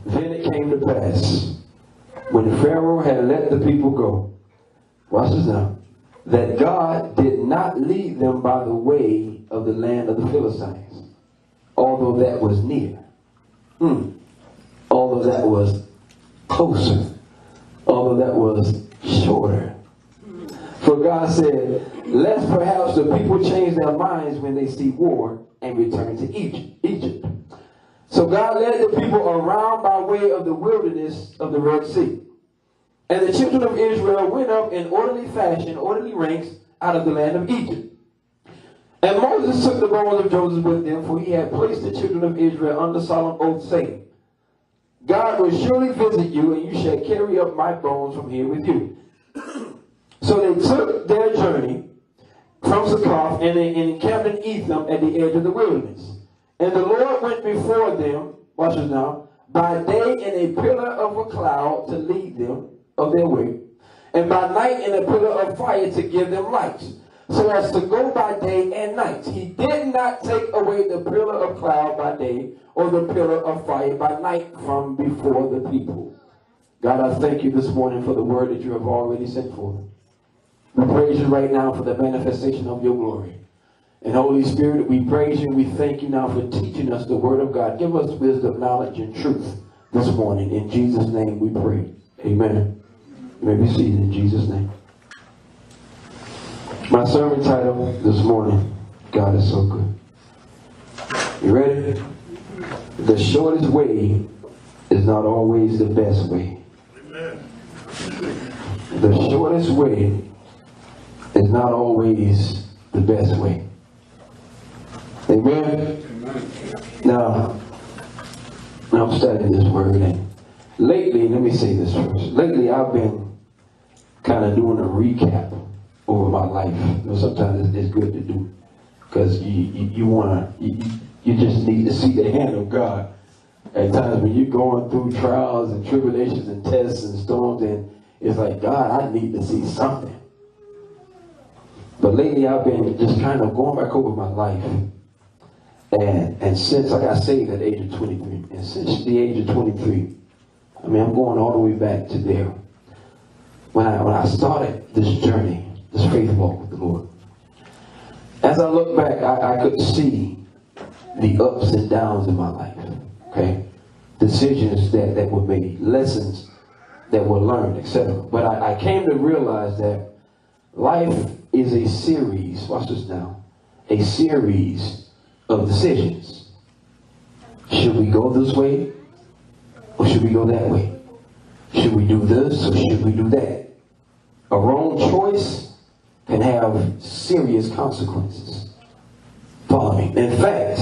Then it came to pass, when Pharaoh had let the people go, watch this now, that God did not lead them by the way of the land of the Philistines, although that was near. Although that was closer. Although that was shorter. For God said, lest perhaps the people change their minds when they see war and return to Egypt. So God led the people around by way of the wilderness of the Red Sea. And the children of Israel went up in orderly fashion, orderly ranks, out of the land of Egypt. And Moses took the bones of Joseph with them, for he had placed the children of Israel under solemn oath, saying, God will surely visit you, and you shall carry up my bones from here with you. So they took their journey from Succoth, and they encamped in Etham at the edge of the wilderness. And the Lord went before them, watch this now, by day in a pillar of a cloud to lead them of their way, and by night in a pillar of fire to give them light, so as to go by day and night. He did not take away the pillar of cloud by day, or the pillar of fire by night from before the people. God, I thank you this morning for the word that you have already sent forth. We praise you right now for the manifestation of your glory. And Holy Spirit, we praise you and we thank you now for teaching us the word of God. Give us wisdom, knowledge, and truth this morning. In Jesus' name we pray. Amen. You may be seated in Jesus' name. My sermon title this morning, God is so good. You ready? The shortest way is not always the best way. Amen. The shortest way is not always the best way. Amen? Amen. Now I'm studying this word, and lately, let me say this first. Lately, I've been kind of doing a recap over my life. You know, sometimes it's good to do, because you just need to see the hand of God. At times when you're going through trials and tribulations and tests and storms, and it's like, God, I need to see something. But lately, I've been just kind of going back over my life. And since I got saved at the age of 23, and since the age of 23, I mean, I'm going all the way back to there. When I started this journey, this faith walk with the Lord, as I look back, I could see the ups and downs in my life. Okay? Decisions that were made, lessons that were learned, etc. But I came to realize that life is a series, watch this now, a series of decisions. Should we go this way, or should we go that way? Should we do this, or should we do that? A wrong choice can have serious consequences. Follow me. In fact,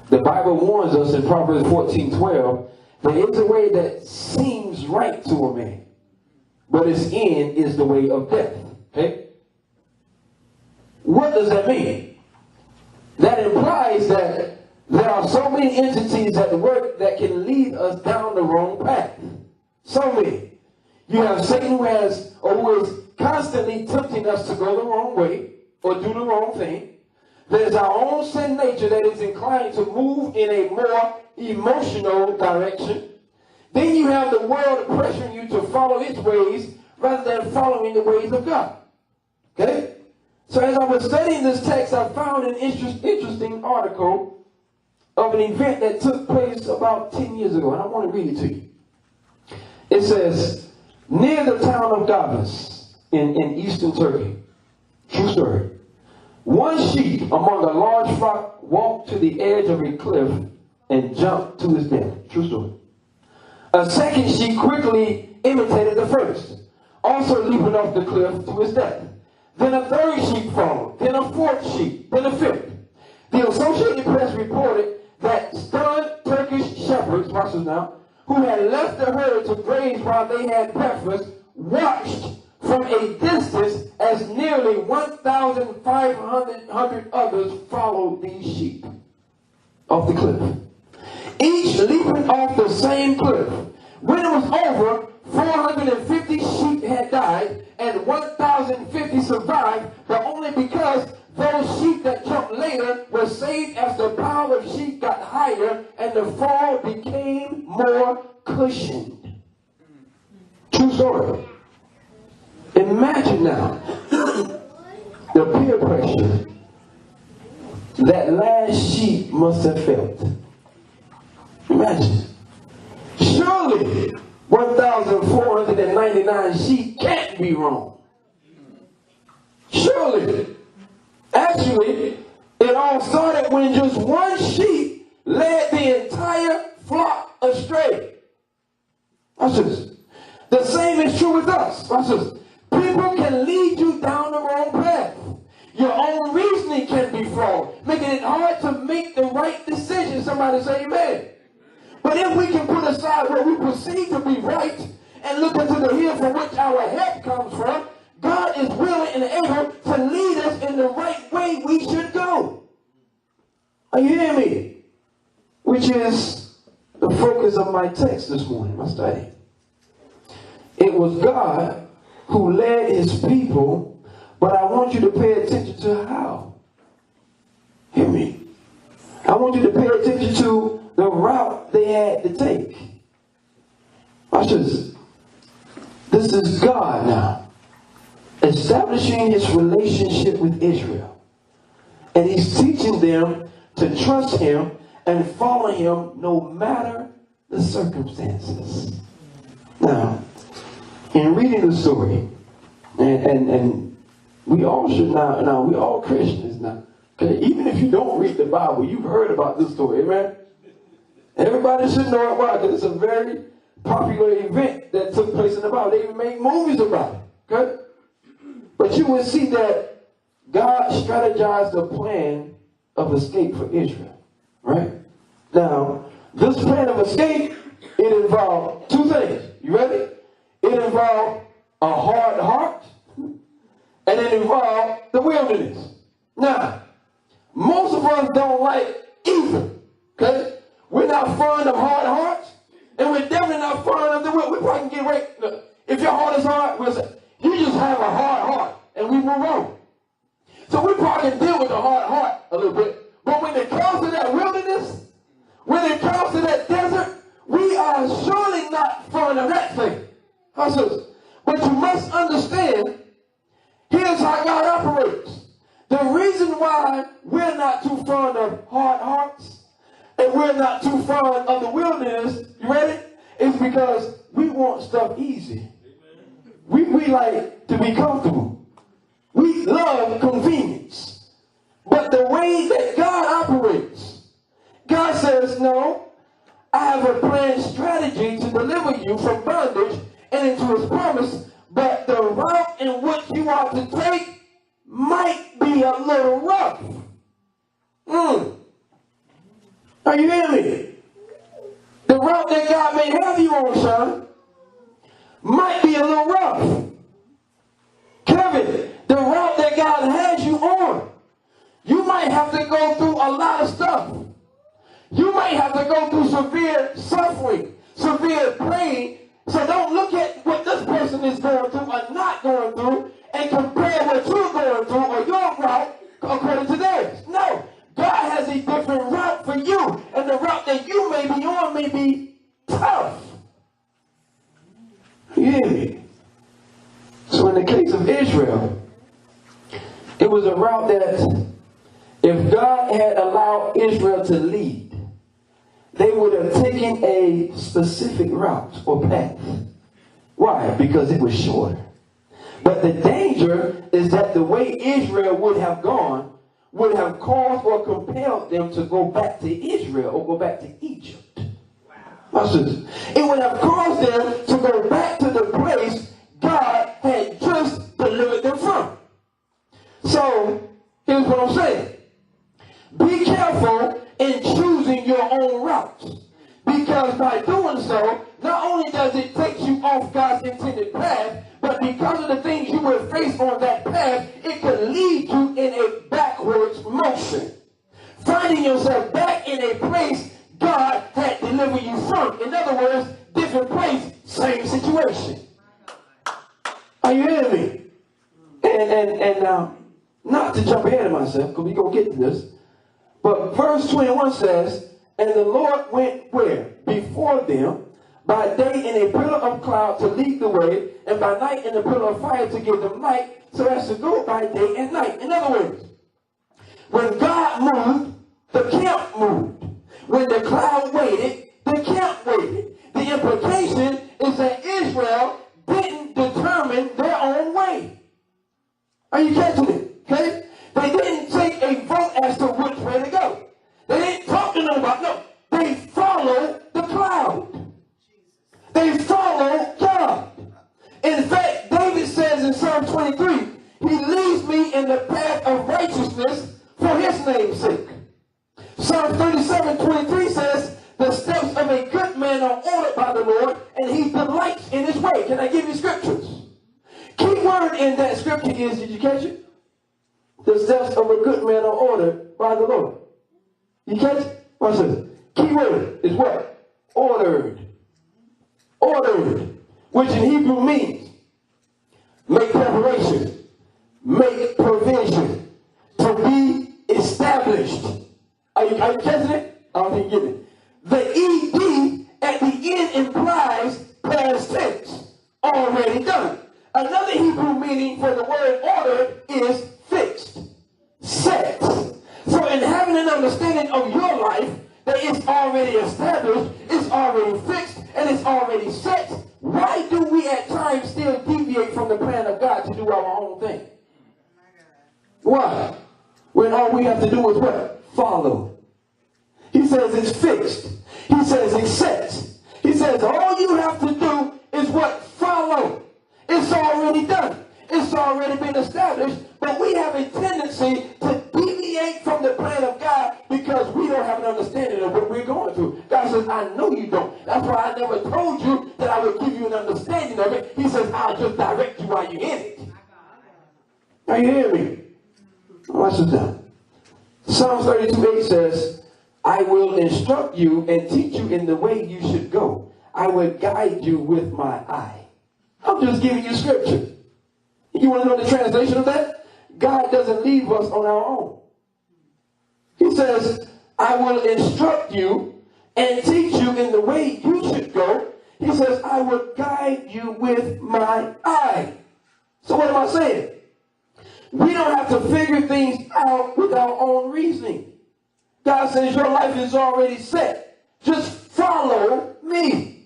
the Bible warns us in Proverbs 14:12, there is a way that seems right to a man, but its end is the way of death. Okay? What does that mean? That implies that there are so many entities at work that can lead us down the wrong path. So many. You have Satan who is constantly tempting us to go the wrong way or do the wrong thing. There's our own sin nature that is inclined to move in a more emotional direction. Then you have the world pressuring you to follow its ways rather than following the ways of God. Okay? So as I was studying this text, I found an interesting article of an event that took place about 10 years ago, and I want to read it to you. It says, near the town of Davos in eastern Turkey, true story, one sheep among a large flock walked to the edge of a cliff and jumped to his death. True story. A second sheep quickly imitated the first, also leaping off the cliff to his death. Then a third sheep followed, then a fourth sheep, then a fifth. The Associated Press reported that stunned Turkish shepherds, watch this now, who had left the herd to graze while they had breakfast, watched from a distance as nearly 1,500 others followed these sheep off the cliff, each leaping off the same cliff. When it was over, 450 sheep had died and 1,050 survived, but only because those sheep that jumped later were saved as the pile of sheep got higher and the fall became more cushioned. True story. Imagine now the peer pressure that last sheep must have felt. Imagine. Surely 1,499 sheep can't be wrong. Surely. Actually, it all started when just one sheep led the entire flock astray. Watch this. The same is true with us. Watch this. People can lead you down the wrong path. Your own reasoning can be flawed, making it hard to make the right decision. Somebody say amen. But if we can put aside what we perceive to be right and look into the hill from which our help comes from, God is willing and able to lead us in the right way we should go. Are you hearing me? Which is the focus of my text this morning, my study. It was God who led his people, but I want you to pay attention to how. Hear me. I want you to pay attention to the route they had to take. Watch this. This is God now establishing his relationship with Israel. And he's teaching them to trust him and follow him no matter the circumstances. Now, in reading the story, and we all should now we all Christians now. Okay, even if you don't read the Bible, you've heard about this story, amen? Everybody should know it. Why? Because it's a very popular event that took place in the Bible. They even made movies about it. Okay? But you will see that God strategized a plan of escape for Israel. Right? Now, this plan of escape, it involved two things. You ready? It involved a hard heart, and it involved the wilderness. Now, most of us don't like either. Okay? We're not fond of hard hearts, and we're definitely not fond of the wilderness. We probably can get right. Look, if your heart is hard, we'll say, you just have a hard heart, and we move on. So we probably can deal with the hard heart a little bit. But when it comes to that wilderness, when it comes to that desert, we are surely not fond of that thing. But you must understand, here's how God operates. The reason why we're not too fond of hard hearts and we're not too fond of the wilderness, you ready? Is because we want stuff easy. We like to be comfortable. We love convenience. But the way that God operates, God says, no, I have a planned strategy to deliver you from bondage and into his promise, but the route in which you are to take might be a little rough. Are you hearing me? The route that God may have you on, son, might be a little rough. Kevin, the route that God has you on, you might have to go through a lot of stuff. You might have to go through severe suffering, severe pain. So don't look at what this person is going through or not going through and compare what you're going through or your route according to theirs. No, God has a different route for you, and the route that you may be on may be tough. You hear me? So in the case of Israel, it was a route that if God had allowed Israel to lead, they would have taken a specific route or path. Why? Because it was shorter. But the danger is that the way Israel would have gone would have caused or compelled them to go back to Israel or go back to Egypt. Watch this. It would have caused them to go back to the place God had just delivered them from. So, here's what I'm saying. Be careful in choosing your own route. Because by doing so, not only does it take you off God's intended path, but because of the things you will face on that path, it can lead you in a backwards motion. Finding yourself back in a place God had delivered you from. In other words, different place, same situation. Are you hearing me? And not to jump ahead of myself, because we're going to get to this, but verse 21 says, and the Lord went where? Before them, by day in a pillar of cloud to lead the way, and by night in a pillar of fire to give them light, so as to go by day and night. In other words, when God moved, the camp moved. When the cloud waited, the camp waited. The implication is that Israel didn't determine their own way. Are you catching it? Okay? They didn't take a vote as to which way to go. They didn't talk to them about, no. They followed the cloud. They followed God. In fact, David says in Psalm 23, he leads me in the path of righteousness for his name's sake. Psalm 37:23 says, the steps of a good man are ordered by the Lord, and he delights in his way. Can I give you scriptures? Key word in that scripture is, did you catch it? The steps of a good man are ordered by the Lord. You catch it? Watch this. Key word is what? Ordered. Ordered. Which in Hebrew means make preparation, make provision, to be established. Are you catching it? I don't think you get it. The ED at the end implies past tense, already done. Another Hebrew meaning for the word ordered is fixed, set. So in having an understanding of your life that it's already established, it's already fixed, and it's already set, why do we at times still deviate from the plan of God to do our own thing? Why? When all we have to do is what? Follow. He says it's fixed. He says it's set. He says all you have to do is what? Follow. It's already done. It's already been established, but we have a tendency to deviate from the plan of God because we don't have an understanding of what we're going through. God says, I know you don't. That's why I never told you that I would give you an understanding of it. He says, I'll just direct you while you're in it. Are you hearing me? Watch this down. Psalms 32:8 says, I will instruct you and teach you in the way you should go. I will guide you with my eye. I'm just giving you scripture. You want to know the translation of that? God doesn't leave us on our own. He says, I will instruct you and teach you in the way you should go. He says, I will guide you with my eye. So what am I saying? We don't have to figure things out with our own reasoning. God says your life is already set. Just follow me.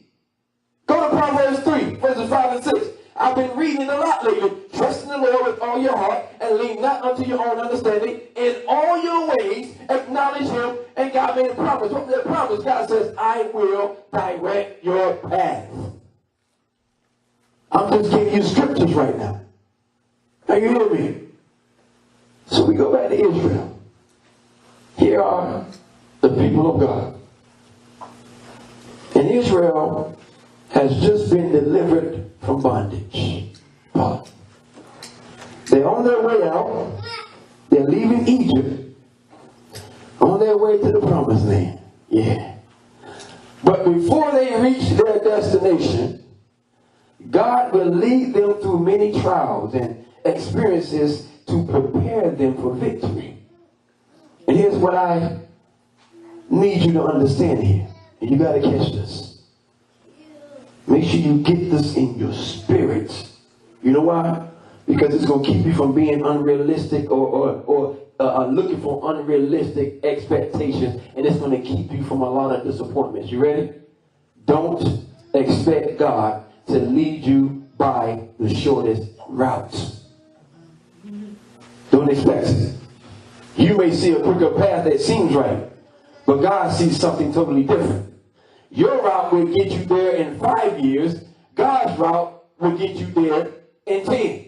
Go to Proverbs 3, verses 5 and 6. I've been reading it a lot lately. Trust in the Lord with all your heart and lean not unto your own understanding. In all your ways, acknowledge him, and God made a promise. What that promise? God says, I will direct your path. I'm just giving you scriptures right now. Are you hearing me? So we go back to Israel. Here are the people of God. And Israel has just been delivered from bondage. They're on their way out. They're leaving Egypt. On their way to the promised land. Yeah. But before they reach their destination, God will lead them through many trials and experiences to prepare them for victory. And here's what I need you to understand here. And you got to catch this. Make sure you get this in your spirit. You know why? Because it's going to keep you from being unrealistic or looking for unrealistic expectations. And it's going to keep you from a lot of disappointments. You ready? Don't expect God to lead you by the shortest route. Don't expect it. You may see a quicker path that seems right, but God sees something totally different. Your route will get you there in 5 years. God's route will get you there in 10.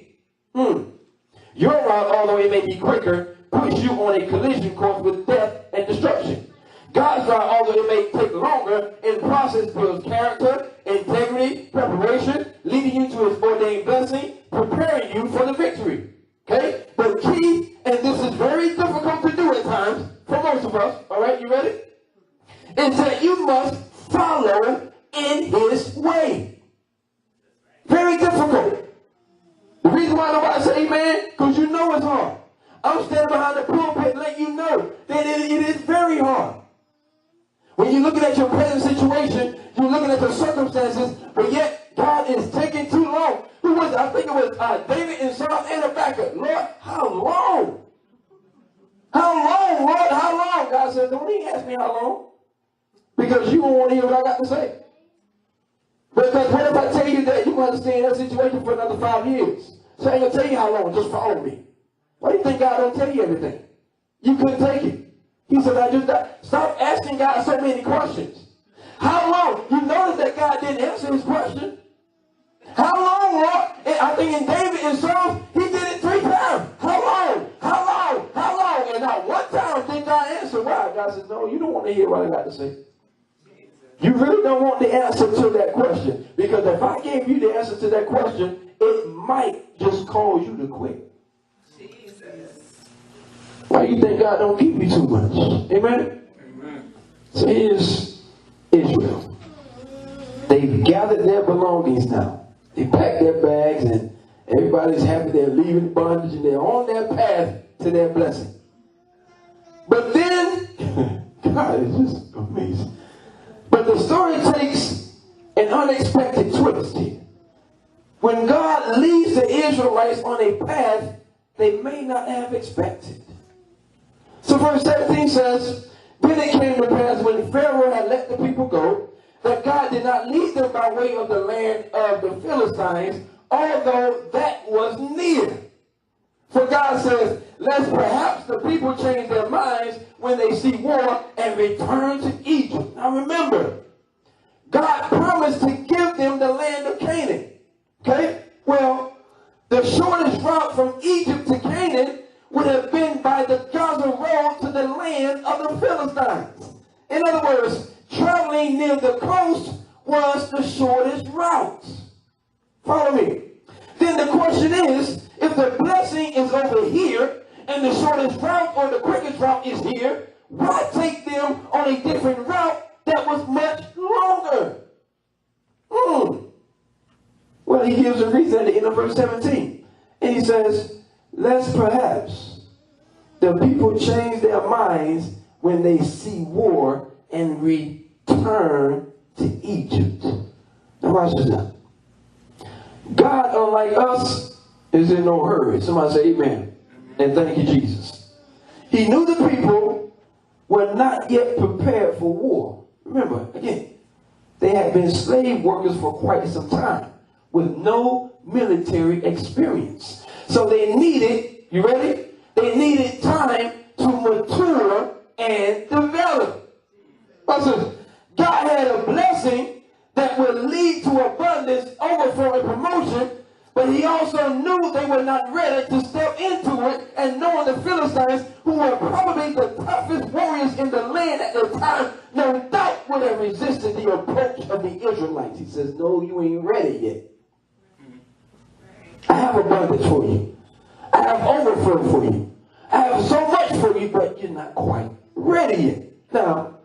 Your route, although it may be quicker, puts you on a collision course with death and destruction. God's route, although it may take longer, in process builds character, integrity, preparation, leading you to his ordained blessing, preparing you for the victory. Okay? The key, and this is very difficult to do at times, for most of us, all right, you ready? Is that you must follow in his way. Very difficult. The reason why nobody say amen, because you know it's hard. I'm standing behind the pulpit letting you know that it is very hard. When you're looking at your present situation, you're looking at the circumstances, but yet God is taking too long. Who was it? I think it was David in Psalm and Habakkuk. Lord, how long? How long, Lord? How long? God said, don't even ask me how long. Because you won't want to hear what I got to say. Because what if I tell you that you're going to stay in that situation for another 5 years? So I ain't going to tell you how long. Just follow me. Why do you think God don't tell you everything? You couldn't take it. He said, I just died. Stop asking God so many questions. How long? You notice that God didn't answer his question. How long, Lord? And I think in David in Psalms, he did it 3 times. How long? How long? How long? And not one time did God answer. Why? God says, no, you don't want to hear what I got to say. You really don't want the answer to that question. Because if I gave you the answer to that question, it might just cause you to quit. Why you think God don't give you too much? Amen? Amen. So here's Israel. They've gathered their belongings now. They packed their bags and everybody's happy they're leaving bondage and they're on their path to their blessing. But then, God is just amazing. But the story takes an unexpected twist here. When God leads the Israelites on a path they may not have expected. So verse 17 says, then it came to pass when Pharaoh had let the people go, that God did not lead them by way of the land of the Philistines, although that was near. For God says, lest perhaps the people change their minds when they see war and return to Egypt. Now remember, God promised to give them the land of Canaan. Okay? Well, the shortest route from Egypt to Canaan would have been by the Gaza road to the land of the Philistines. In other words, traveling near the coast was the shortest route. Follow me. Then the question is, if the blessing is over here and the shortest route or the quickest route is here, why take them on a different route that was much longer? Well, he gives a reason at the end of verse 17. And he says, lest perhaps the people change their minds when they see war and return to Egypt. Now watch this now. God, unlike us, is in no hurry. Somebody say amen. And thank you, Jesus. He knew the people were not yet prepared for war. Remember, again, they had been slave workers for quite some time with no military experience. So they needed, you ready? They needed time to mature and develop. Listen, God had a blessing that would lead to abundance, overflow, and promotion, but he also knew they were not ready to step into it, and knowing the Philistines, who were probably the toughest warriors in the land at the time, no doubt would have resisted the approach of the Israelites. He says, no, you ain't ready yet. I have abundance for you. I have overflow for you. I have so much for you, but you're not quite ready yet. Now,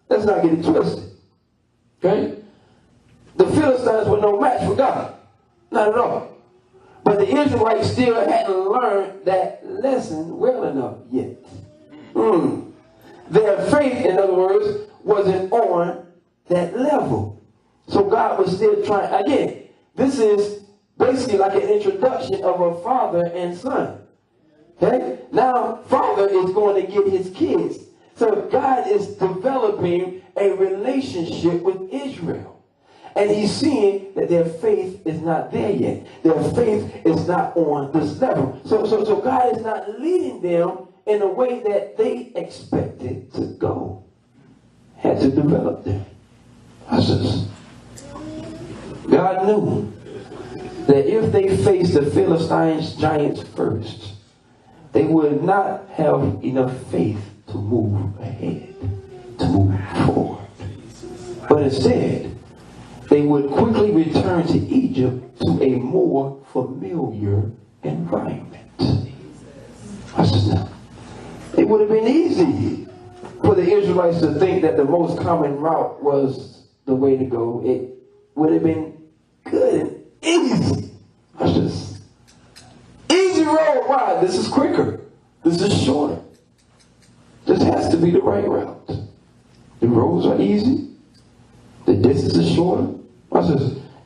let's not get it twisted. Okay? The Philistines were no match for God. Not at all. But the Israelites still hadn't learned that lesson well enough yet. Their faith, in other words, wasn't on that level. So God was still trying. Again, this is basically like an introduction of a father and son. Okay? Now, father is going to get his kids. So God is developing a relationship with Israel. And he's seeing that their faith is not there yet. Their faith is not on this level. So God is not leading them in a way that they expected to go. Had to develop them. God knew that if they faced the Philistines giants first, they would not have enough faith to move ahead, to move forward. But instead, they would quickly return to Egypt to a more familiar environment. It would have been easy for the Israelites to think that the most common route was the way to go. It would have been good and easy. Easy road. Why? This is quicker. This is shorter. This has to be the right route. The roads are easy. The distance is shorter.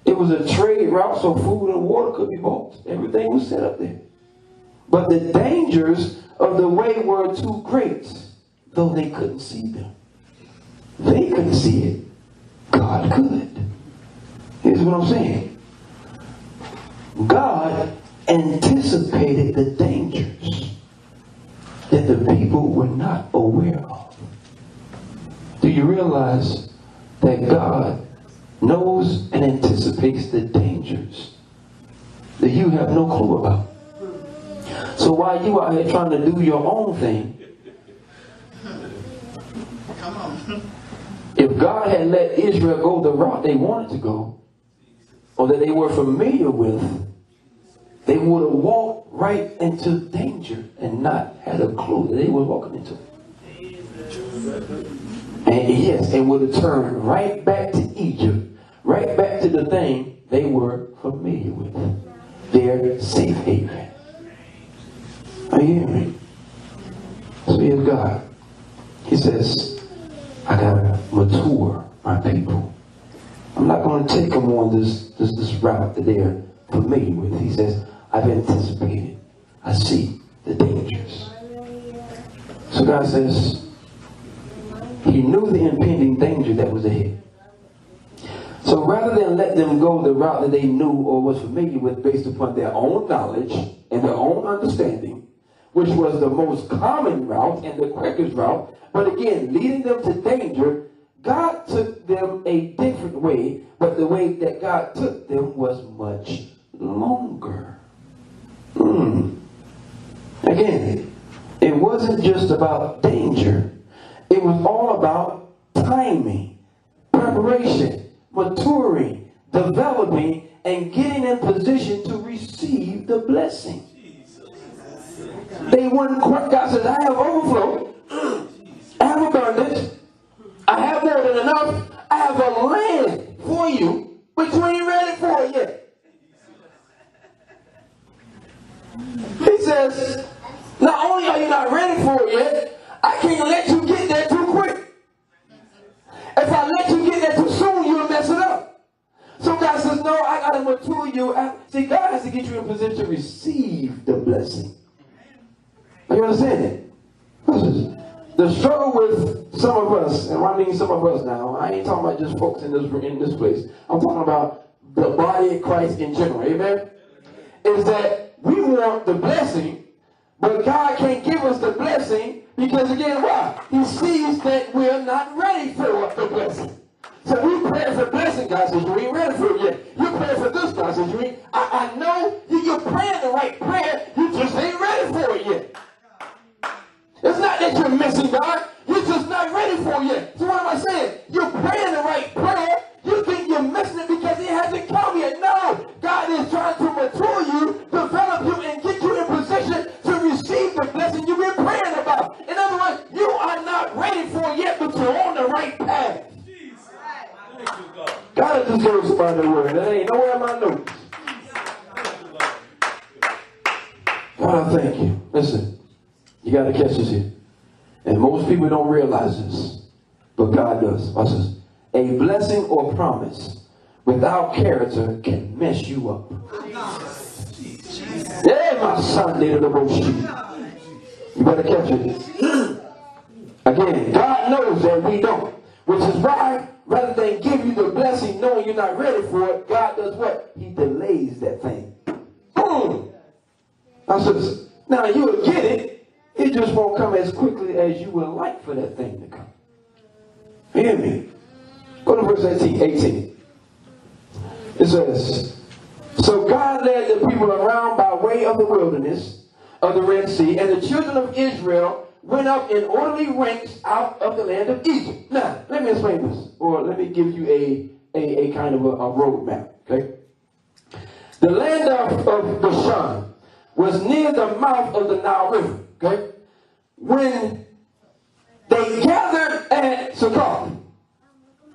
It was a trade route so food and water could be bought. Everything was set up there. But the dangers of the way were too great, though they couldn't see them. They couldn't see it. God could. Here's what I'm saying. God anticipated the dangers that the people were not aware of. Do you realize that God knows and anticipates the dangers that you have no clue about? So while you are here trying to do your own thing, come on. If God had let Israel go the route they wanted to go, or that they were familiar with, they would have walked right into danger and not had a clue that they were walking into. And yes, it would have turned right back to Egypt, right back to the thing they were familiar with, their safe haven. Are you hearing me? So here's God. He says, I gotta mature my people. I'm not going to take them on this route that they're familiar with. He says, I've anticipated. I see the dangers. So God says, He knew the impending danger that was ahead. So rather than let them go the route that they knew or was familiar with based upon their own knowledge and their own understanding, which was the most common route and the quickest route, but again, leading them to danger, God took them a different way, but the way that God took them was much longer. Again, it wasn't just about danger. It was all about timing, preparation, maturing, developing, and getting in position to receive the blessing. They weren't quite. God says, I have overflow. I have abundance. I have more than enough. I have a land for you, but you ain't ready for it yet. He says, not only are you not ready for it yet, I can't let you get there too quick. If I let you get there too soon, you'll mess it up. So God says, no, I got to mature you. See, God has to get you in position to receive the blessing. You understand it? The struggle with some of us, and I mean some of us now, I ain't talking about just folks in this place. I'm talking about the body of Christ in general. Amen? Is that we want the blessing, but God can't give us the blessing because, again, why? He sees that we're not ready for the blessing. So we pray for blessing, God says, you ain't ready for it yet. You pray for this, God says, you ain't. I know you're praying the right prayer, you just ain't ready for it yet. It's not that you're missing God, you're just not ready for it yet. So what am I saying? You're praying the right prayer, you think you're missing it because it hasn't come yet. No, God is trying to mature you, develop you, and get you in position to receive the blessing you've been praying about. In other words, you are not ready for it yet, but you're on the right path. God just gave somebody the word. That ain't nowhere in my notes. God, I thank you. Listen, you got to catch this here. And most people don't realize this, but God does. Watch this. A blessing or promise without character can mess you up. Yeah, my son did the bullshit. You better catch it. Again, God knows that we don't, which is why rather than give you the blessing knowing you're not ready for it, God does what? He delays that thing. Boom! Now you'll get it. It just won't come as quickly as you would like for that thing to come. Hear me? Go to verse 18. It says, so God led the people around by way of the wilderness of the Red Sea, and the children of Israel went up in orderly ranks out of the land of Egypt. Now, let me explain this, or let me give you a kind of a road map, okay? The land of Bashan was near the mouth of the Nile River, okay? When they gathered at Sukkot,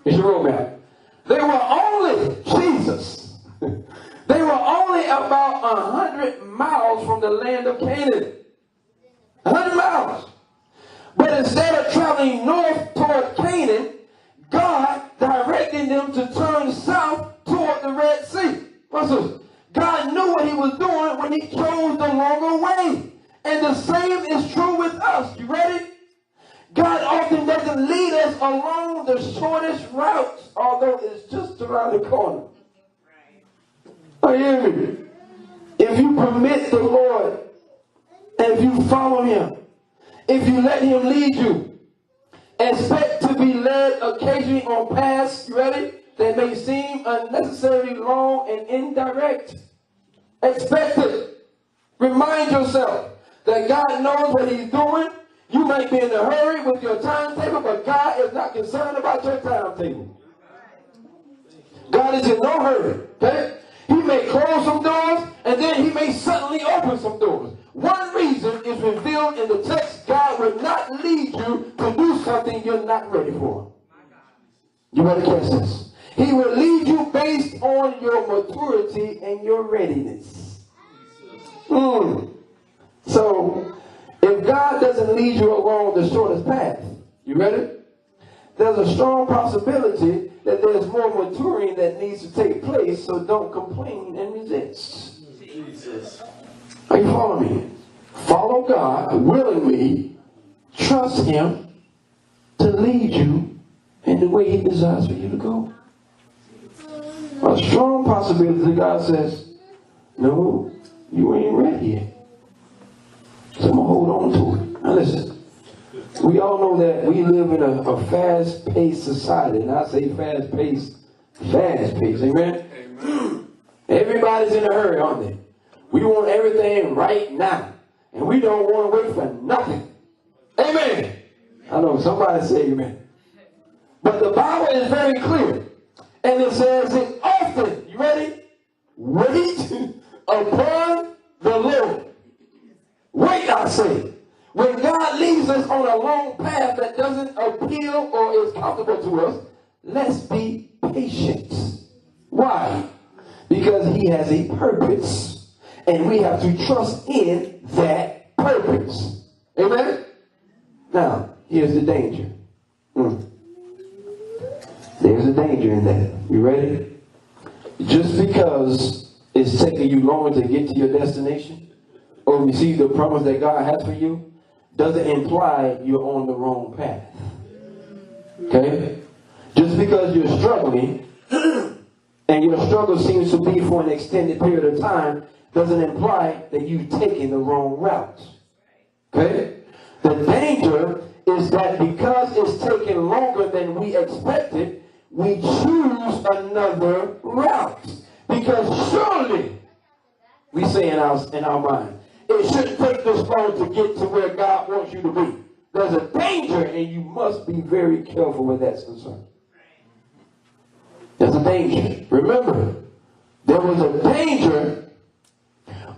here's your road map, they were only, Jesus, they were only about 100 miles from the land of Canaan. 100 miles. But instead of traveling north toward Canaan, God directed them to turn south toward the Red Sea. What's this? God knew what he was doing when he chose the longer way. And the same is true with us. You ready? God often doesn't lead us along the shortest routes, although it's just around the corner. Are you hearing me? If you permit the Lord, and if you follow him, if you let him lead you, expect to be led occasionally on paths, you ready, that may seem unnecessarily long and indirect. Expect it. Remind yourself that God knows what he's doing. You might be in a hurry with your timetable, but God is not concerned about your timetable. God is in no hurry. Okay? He may close some doors, and then he may suddenly open some doors. One reason is revealed in the text. God will not lead you to do something you're not ready for. You better catch this. He will lead you based on your maturity and your readiness. So, if God doesn't lead you along the shortest path, you ready? There's a strong possibility that there's more maturing that needs to take place, so don't complain and resist. Jesus. Are you following me? Follow God willingly. Trust him to lead you in the way he desires for you to go. A strong possibility that God says, no, you ain't ready yet. So I'm going to hold on to it. Now listen, we all know that we live in a fast-paced society. And I say fast-paced, amen? Amen. Everybody's in a hurry, aren't they? We want everything right now. And we don't want to wait for nothing. Amen. I know somebody say amen. But the Bible is very clear. And it says it often, you ready? Wait upon the Lord. Wait, I say. When God leads us on a long path that doesn't appeal or is comfortable to us, let's be patient. Why? Because he has a purpose. And we have to trust in that purpose. Amen? Now, here's the danger. There's a danger in that. You ready? Just because it's taking you longer to get to your destination or receive the promise that God has for you doesn't imply you're on the wrong path. Okay? Just because you're struggling and your struggle seems to be for an extended period of time doesn't imply that you've taken the wrong route. Okay? The danger is that because it's taking longer than we expected, we choose another route. Because surely, we say in our mind, it shouldn't take this long to get to where God wants you to be. There's a danger, and you must be very careful where that's concerned. There's a danger. Remember, there was a danger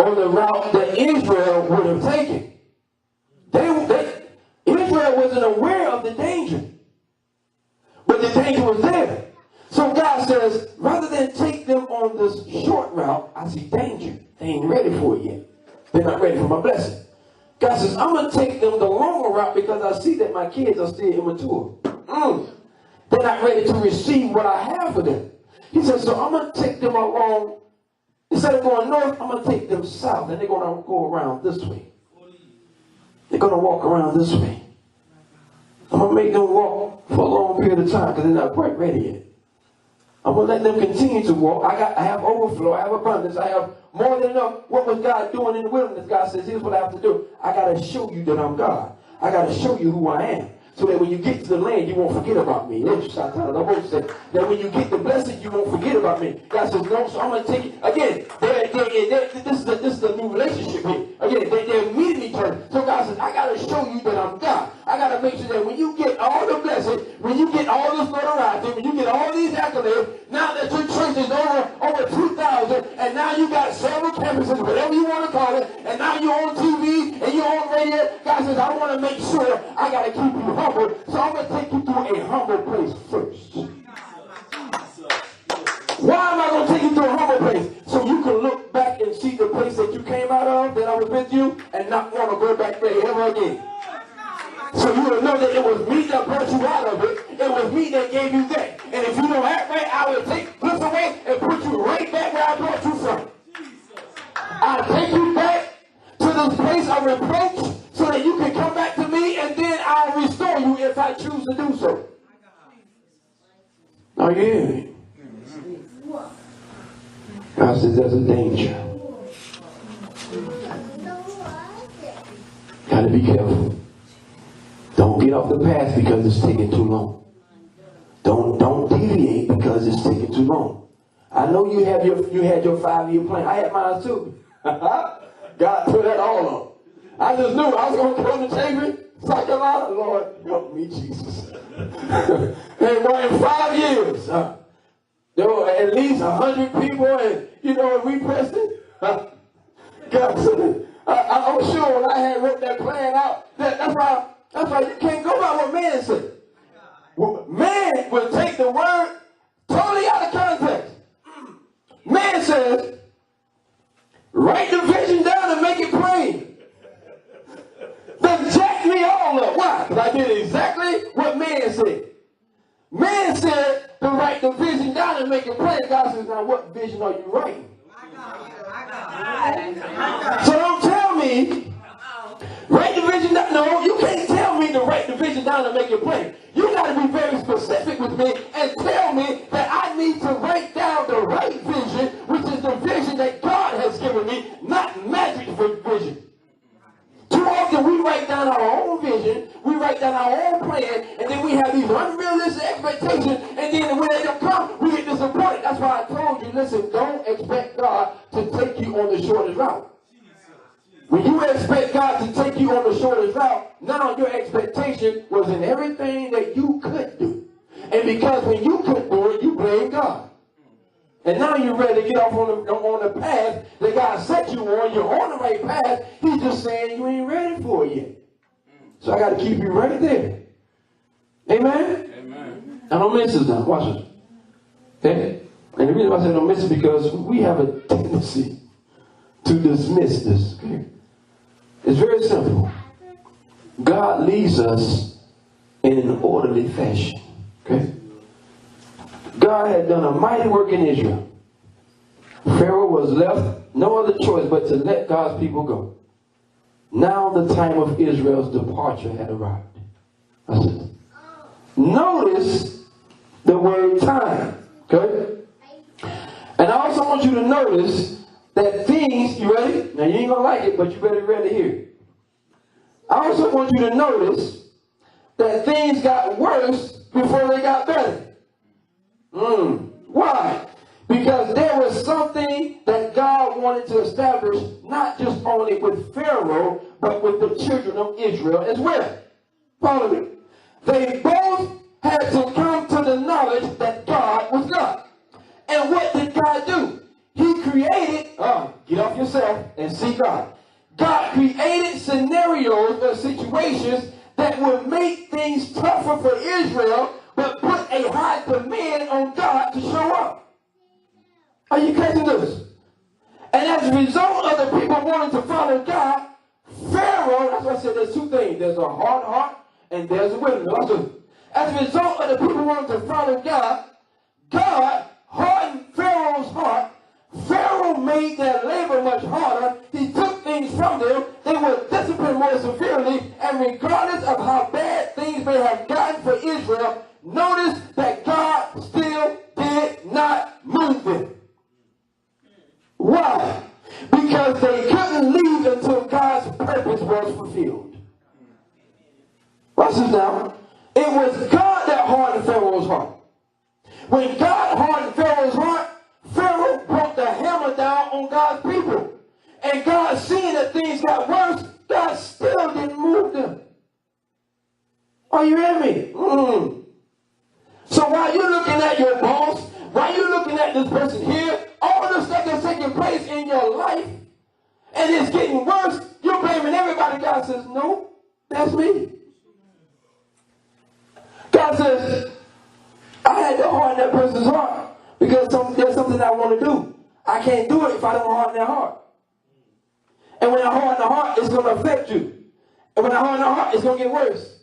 on the route that Israel would have taken. Israel wasn't aware of the danger. But the danger was there. So God says, rather than take them on this short route, I see danger. They ain't ready for it yet. They're not ready for my blessing. God says, I'm going to take them the longer route because I see that my kids are still immature. They're not ready to receive what I have for them. He says, so I'm going to take them along. Instead of going north, I'm going to take them south. And they're going to go around this way. They're going to walk around this way. I'm going to make them walk for a long period of time because they're not quite ready yet. I'm going to let them continue to walk. I have overflow. I have abundance. I have more than enough. What was God doing in the wilderness? God says, here's what I have to do. I got to show you that I'm God. I got to show you who I am. So that when you get to the land, you won't forget about me. That when you get the blessing, you won't forget about me. God says, no, so I'm going to take it. Again, this is a new relationship here. Again, they're meeting each other. So God says, I got to show you that I'm God. I got to make sure that when you get all the blessing, when you get all this notoriety, when you get all these accolades, now that your church is over 2,000, and now you got several campuses, whatever you want to call it, and now you're on TV and you're on radio, God says, I want to make sure I got to keep you humble, so I'm going to take you to a humble place first. Why am I going to take you to a humble place? So you can look back and see the place that you came out of, that I was with you, and not want to go back there ever again. So you will know that it was me that brought you out of it. It was me that gave you that. And if you don't act right, I will take this away and put you right back where I brought you from. I'll take you back to this place of reproach so that you can come back to me, and then I'll restore you if I choose to do so. Are you hearing me? God says there's a danger. Got to be careful. Don't get off the path because it's taking too long. Don't deviate because it's taking too long. I know you had your 5-year plan. I had mine too. God put that all on. I just knew I was going to come to Chambers, South Carolina. Lord, help me, Jesus. And in 5 years, there were at least 100 people, and we pressed it. God said, I was sure when I had wrote that plan out, that's why you can't go by what man said. Man will take the word totally out of context. Man says, write the vision down and make it plain. Then jack me all up. Why? Because I did exactly what man said. Man said to write the vision down and make it plain. God says, now what vision are you writing? So don't tell me, write the vision down. No, you can't tell me to write the vision down and make it plain. You got to be very specific with me and tell me that I need to write down the right vision, which is the vision that God has given me, not Madrick vision. Too often we write down our own vision, we write down our own plan, and then we have these unrealistic expectations, and then when they don't come, we get disappointed. That's why I told you, listen, don't expect God to take you on the shortest route. When you expect God to take you on the shortest route, now your expectation was in everything that you could do. And because when you couldn't do it, you blame God. And now you're ready to get off on the path that God set you on. You're on the right path. He's just saying you ain't ready for it yet. So I got to keep you right there. Amen? Amen. I don't miss this now. Watch it. Okay? And the reason why I say don't miss it because we have a tendency to dismiss this. Okay? It's very simple. God leads us in an orderly fashion. Okay? God had done a mighty work in Israel. Pharaoh was left no other choice but to let God's people go. Now the time of Israel's departure had arrived. That's it. Notice the word time. Okay? And I also want you to notice that things, you ready? Now you ain't going to like it, but you better ready to hear it. I also want you to notice that things got worse before they got better. Why? Because there was something that God wanted to establish, not just only with Pharaoh, but with the children of Israel as well. Follow me. They both had to come to the knowledge that God was God. And what did God do? He created, get off yourself and see God. God created scenarios or situations that would make things tougher for Israel, but put a high demand on God to show up. Are you catching this? And as a result of the people wanting to follow God, Pharaoh, that's why I said there's two things. There's a hard heart and there's a willingness. As a result of the people wanting to follow God, God hardened Pharaoh's heart. Pharaoh made their labor much harder. He took things from them. They were disciplined more severely. And regardless of how bad things may have gotten for Israel, notice that God still did not move them. Why? Because they couldn't leave until God's purpose was fulfilled. Watch this now. It was God that hardened Pharaoh's heart. When God hardened Pharaoh's heart, Pharaoh brought the hammer down on God's people. And God, seeing that things got worse, God still didn't move them. Are you hearing me? So while you're looking at your boss, while you're looking at this person here, all the stuff that's taking place in your life, and it's getting worse, you're blaming everybody. God says, no, that's me. God says, I had to harden that person's heart because there's something I want to do. I can't do it if I don't harden their heart. And when I harden the heart, it's going to affect you. And when I harden the heart, it's going to get worse.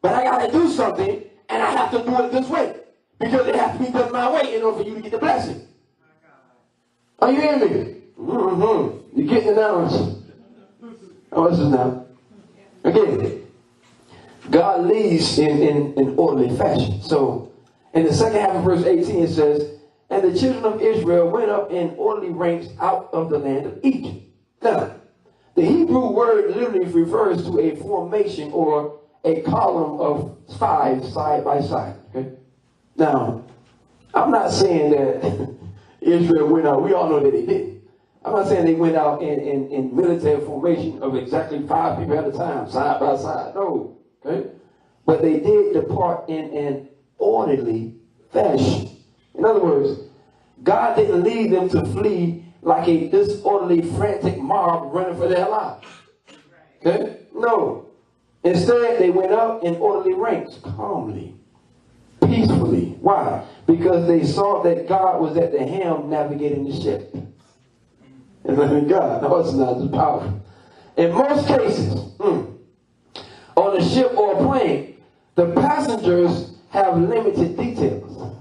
But I got to do something, and I have to do it this way. Because it has to be done my way in order for you to get the blessing. Are you hearing me? Mm-hmm. You're getting it now. Oh, this is now. Again, God leads in orderly fashion. So, in the second half of verse 18, it says, and the children of Israel went up in orderly ranks out of the land of Egypt. Now, the Hebrew word literally refers to a formation or a column of five side by side. Okay? Now, I'm not saying that Israel went out. We all know that they didn't. I'm not saying they went out in military formation of exactly 5 people at a time, side by side. No. Okay? But they did depart in an orderly fashion. In other words, God didn't lead them to flee like a disorderly, frantic mob running for their lives. Okay? No. Instead, they went up in orderly ranks, calmly, peacefully. Why? Because they saw that God was at the helm navigating the ship. And God, no, it's not as powerful. In most cases, on a ship or a plane, the passengers have limited details.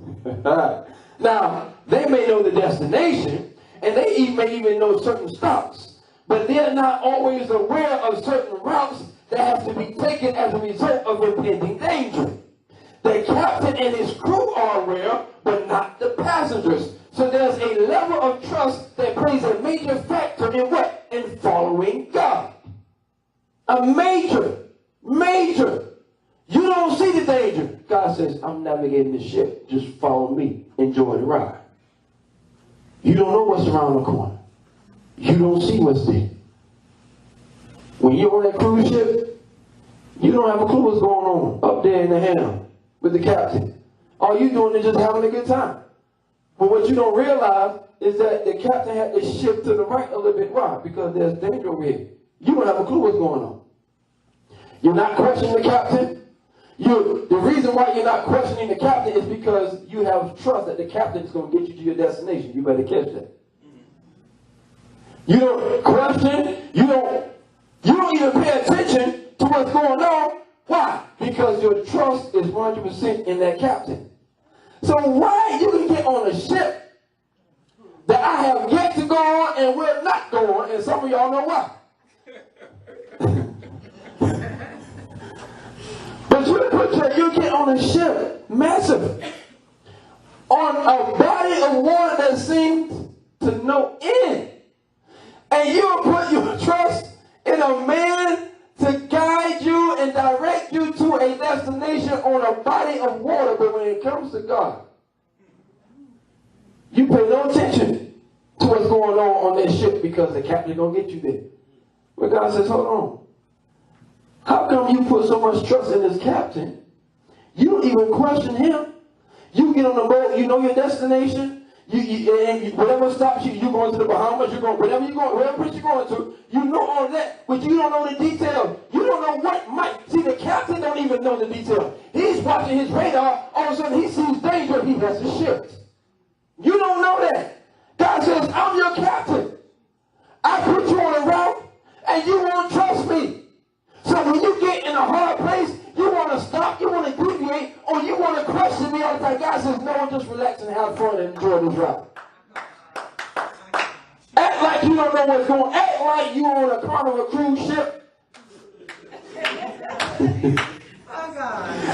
Now, they may know the destination, and they may even know certain stops, but they're not always aware of certain routes that have to be taken as a result of impending danger. The captain and his crew are aware, but not the passengers. So there's a level of trust that plays a major factor in what? In following God. A major. You don't see the danger. God says, I'm navigating the ship. Just follow me. Enjoy the ride. You don't know what's around the corner. You don't see what's there. When you're on that cruise ship, you don't have a clue what's going on up there in the helm with the captain. All you're doing is just having a good time. But what you don't realize is that the captain had to shift to the right a little bit. Why? Because there's danger over here. You don't have a clue what's going on. You're not questioning the captain. The reason why you're not questioning the captain is because you have trust that the captain is going to get you to your destination. You better catch that. You don't question. You don't even pay attention to what's going on. Why? Because your trust is 100% in that captain. So why you can get on a ship that I have yet to go on and will not go on, and some of y'all know why. But you get on a ship, massive, on a body of water that seems to no end. And you put your trust in a man to guide you and direct you to a destination on a body of water. But when it comes to God, you pay no attention to what's going on that ship because the captain is going to get you there. But God says, hold on. How come you put so much trust in this captain? You don't even question him. You get on the boat, you know your destination. Whatever stops you, you're going to the Bahamas, you're going, wherever place you're going to, you know all that, but you don't know the details. You don't know what might. See, the captain don't even know the details. He's watching his radar, all of a sudden he sees danger, he has to shift. You don't know that. God says, I'm your captain. I put you on a route, and you won't trust me. So when you get in a hard place, you want to stop, you want to deviate, or you want to question me all the time. God says, no, just relax and have fun and enjoy this route. Act like you don't know what's going on. Act like you're on a Carnival cruise ship.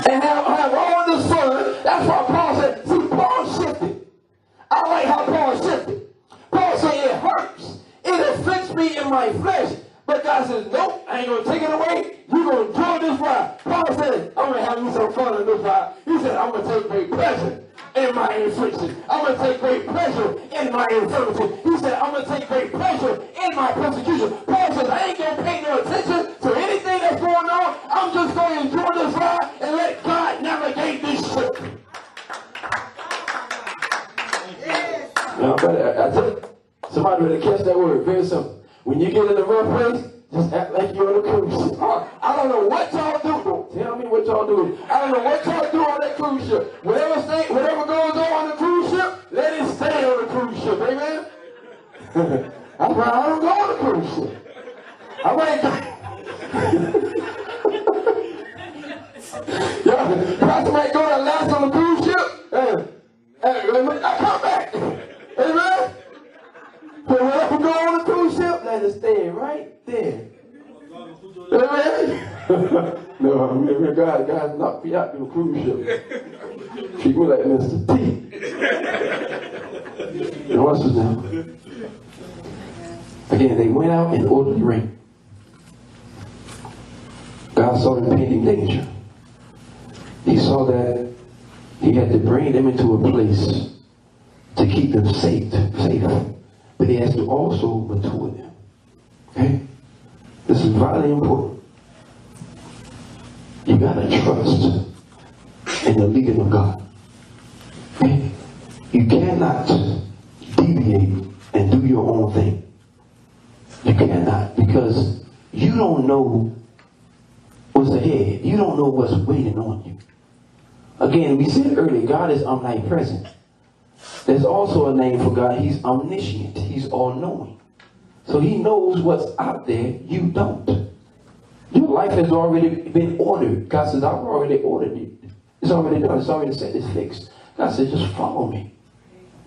And have all this fun. That's why Paul said, see, Paul shifted. I like how Paul shifted. Paul said, it hurts. It afflicts me in my flesh. But God says, nope, I ain't going to take it away. You're going to enjoy this ride. Paul said, I'm going to have you some fun in this ride. He said, I'm going to take great pleasure in my affliction. I'm going to take great pleasure in my infirmity. He said, I'm going to take great pleasure in my persecution. Paul says, I ain't going to pay no attention to anything that's going on. I'm just going to enjoy this ride and let God navigate this ship. Now, I tell you, somebody better catch that word. Very simple. When you get in the rough place, just act like you're on a cruise ship. I don't know what y'all do. Don't tell me what y'all do. I don't know what y'all do on that cruise ship. Whatever goes on the cruise ship, let it stay on the cruise ship. Amen? That's why I don't go on the cruise ship. I might yeah, Pastor might go to last on the cruise ship. And I come back. Amen? But when I go on the cruise ship, let it stay right there. Amen? No, I mean, God knocked me out to the cruise ship. She go like Mr. T. And what's his name? Again, they went out and ordered the ring. God saw the impending danger. He saw that he had to bring them into a place to keep them safe. But he has to also mature them. Okay? This is vitally important. You gotta trust in the leading of God. Okay? You cannot deviate and do your own thing. You cannot, because you don't know what's ahead. You don't know what's waiting on you. Again, we said earlier, God is omnipresent. There's also a name for God. He's omniscient. He's all-knowing. So he knows what's out there. You don't. Your life has already been ordered. God says, I've already ordered it. It's already done. It's already set. It's fixed. God says, just follow me.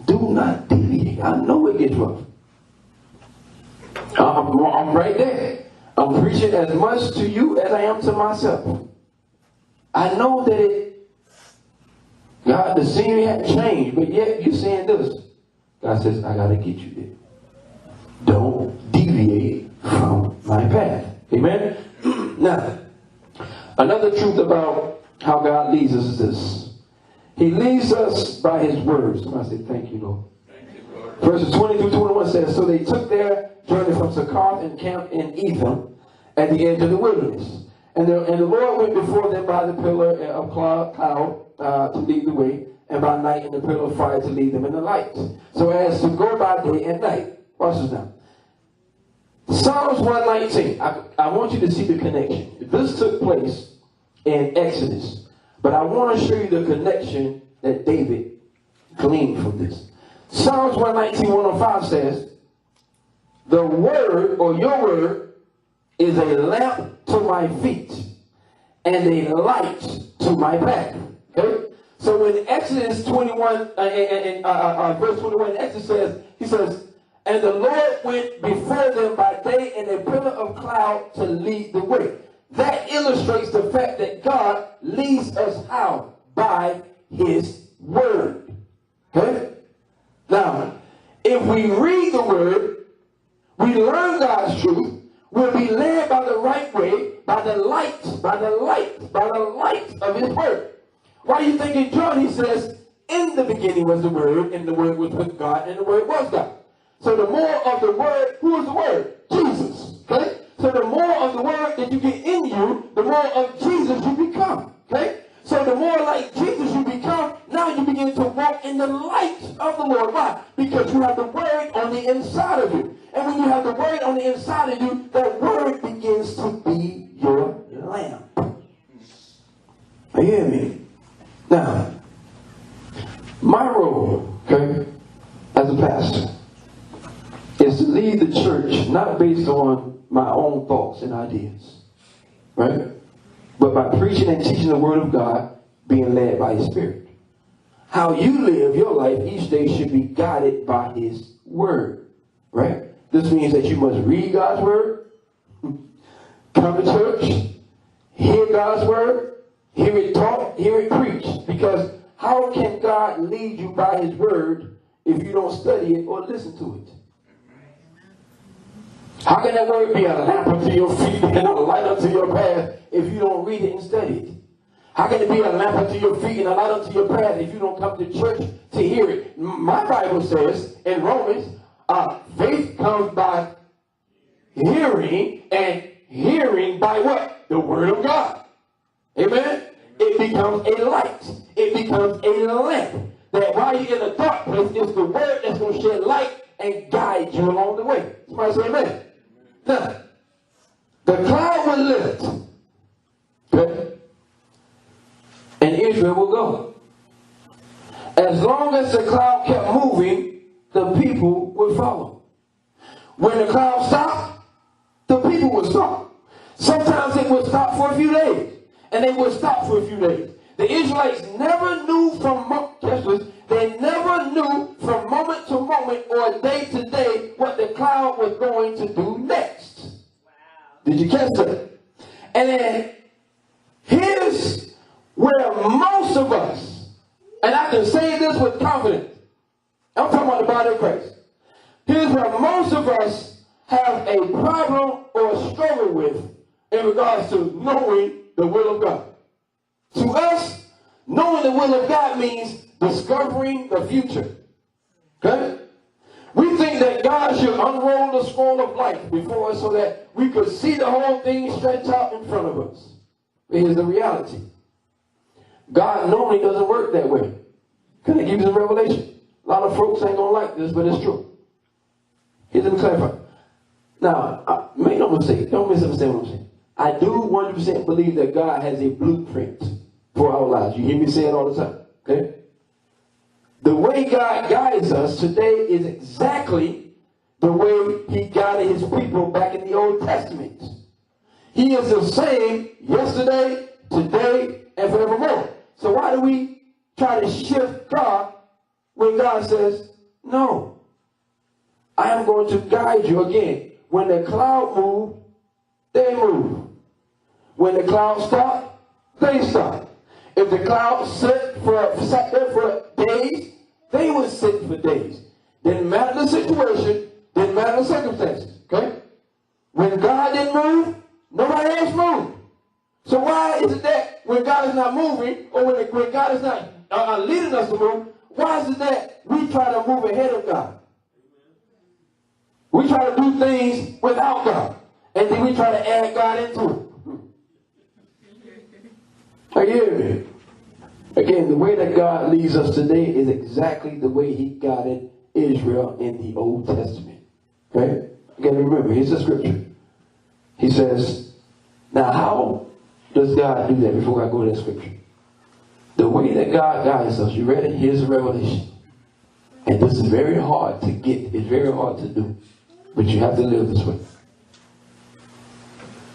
Do not deviate. I know it gets rough. I'm right there. I'm preaching as much to you as I am to myself. I know that God, the scenery had changed, but yet you're saying this. God says, I got to get you there. Don't deviate from my path. Amen? Now, another truth about how God leads us is this. He leads us by his words. Somebody say, thank you, Lord. Verses 20 through 21 says, so they took their journey from Succoth and camped in Etham at the edge of the wilderness. And the Lord went before them by the pillar of cloud to lead the way, and by night in the pillar of fire to lead them in the light, so as to go by day and night. Watch this now. Psalms 119. I want you to see the connection. This took place in Exodus, but I want to show you the connection that David gleaned from this. Psalms 119, 105 says, the word, or your word, is a lamp to my feet and a light to my path. Okay? So in Exodus 21, verse 21, in Exodus says, he says, and the Lord went before them by day in a pillar of cloud to lead the way. That illustrates the fact that God leads us how? By his word. Okay? Now, if we read the word, we learn God's truth, we'll be led by the right way, by the light of his word. Why do you think in John he says, in the beginning was the word, and the word was with God, and the word was God. So the more of the word, who is the word? Jesus. Okay? So the more of the word that you get in you, the more of Jesus you become. Okay? So the more like Jesus you become, now you begin to walk in the light of the Lord. Why? Because you have the word on the inside of you. And when you have the word on the inside of you, that word begins to be your lamp. You hear me? Now, my role, okay, as a pastor, is to lead the church not based on my own thoughts and ideas, right? But by preaching and teaching the word of God, being led by his spirit. How you live your life each day should be guided by his word, right? This means that you must read God's word, come to church, hear God's word, hear it taught, hear it preached. Because how can God lead you by his word if you don't study it or listen to it? How can that word be a lamp unto your feet and a light unto your path if you don't read it and study it? How can it be a lamp unto your feet and a light unto your path if you don't come to church to hear it? My Bible says in Romans, faith comes by hearing, and hearing by what? The word of God. Amen? It becomes a light. It becomes a lamp. That while you're in a dark place, it's the word that's going to shed light and guide you along the way. Somebody say amen. Now, the cloud will lift. Okay? And Israel will go. As long as the cloud kept moving, the people would follow. When the cloud stopped, the people people would stop. Sometimes it would stop for a few days. And they would stop for a few days. The Israelites never knew they never knew from moment to moment or day to day what the cloud was going to do next. Wow. Did you catch that? And then here's where most of us, and I can say this with confidence, I'm talking about the body of Christ. Here's where most of us have a problem or struggle with in regards to knowing the will of God. To us, knowing the will of God means discovering the future. Okay? We think that God should unroll the scroll of life before us so that we could see the whole thing stretched out in front of us. But here's the reality. God normally doesn't work that way. Can I give you some revelation? A lot of folks ain't going to like this, but it's true. Here's the clarify. Now, make no mistake. Don't misunderstand what I'm saying. I do 100% believe that God has a blueprint for our lives. You hear me say it all the time. Okay? The way God guides us today is exactly the way he guided his people back in the Old Testament. He is the same yesterday, today, and forevermore. So why do we try to shift God when God says, no, I am going to guide you again. When the cloud move, they move. When the cloud stop, they stop. If the cloud sat there for days, they would sit for days. Didn't matter the situation, didn't matter the circumstances. Okay? When God didn't move, nobody else moved. So why is it that when God is not moving, or when God is not leading us to move, why is it that we try to move ahead of God? We try to do things without God. And then we try to add God into it. Again, the way that God leads us today is exactly the way he guided Israel in the Old Testament. Okay? Again, remember, here's the scripture. He says, now how does God do that before I go to that scripture? The way that God guides us, you ready? Here's the revelation. And this is very hard to get. It's very hard to do. But you have to live this way.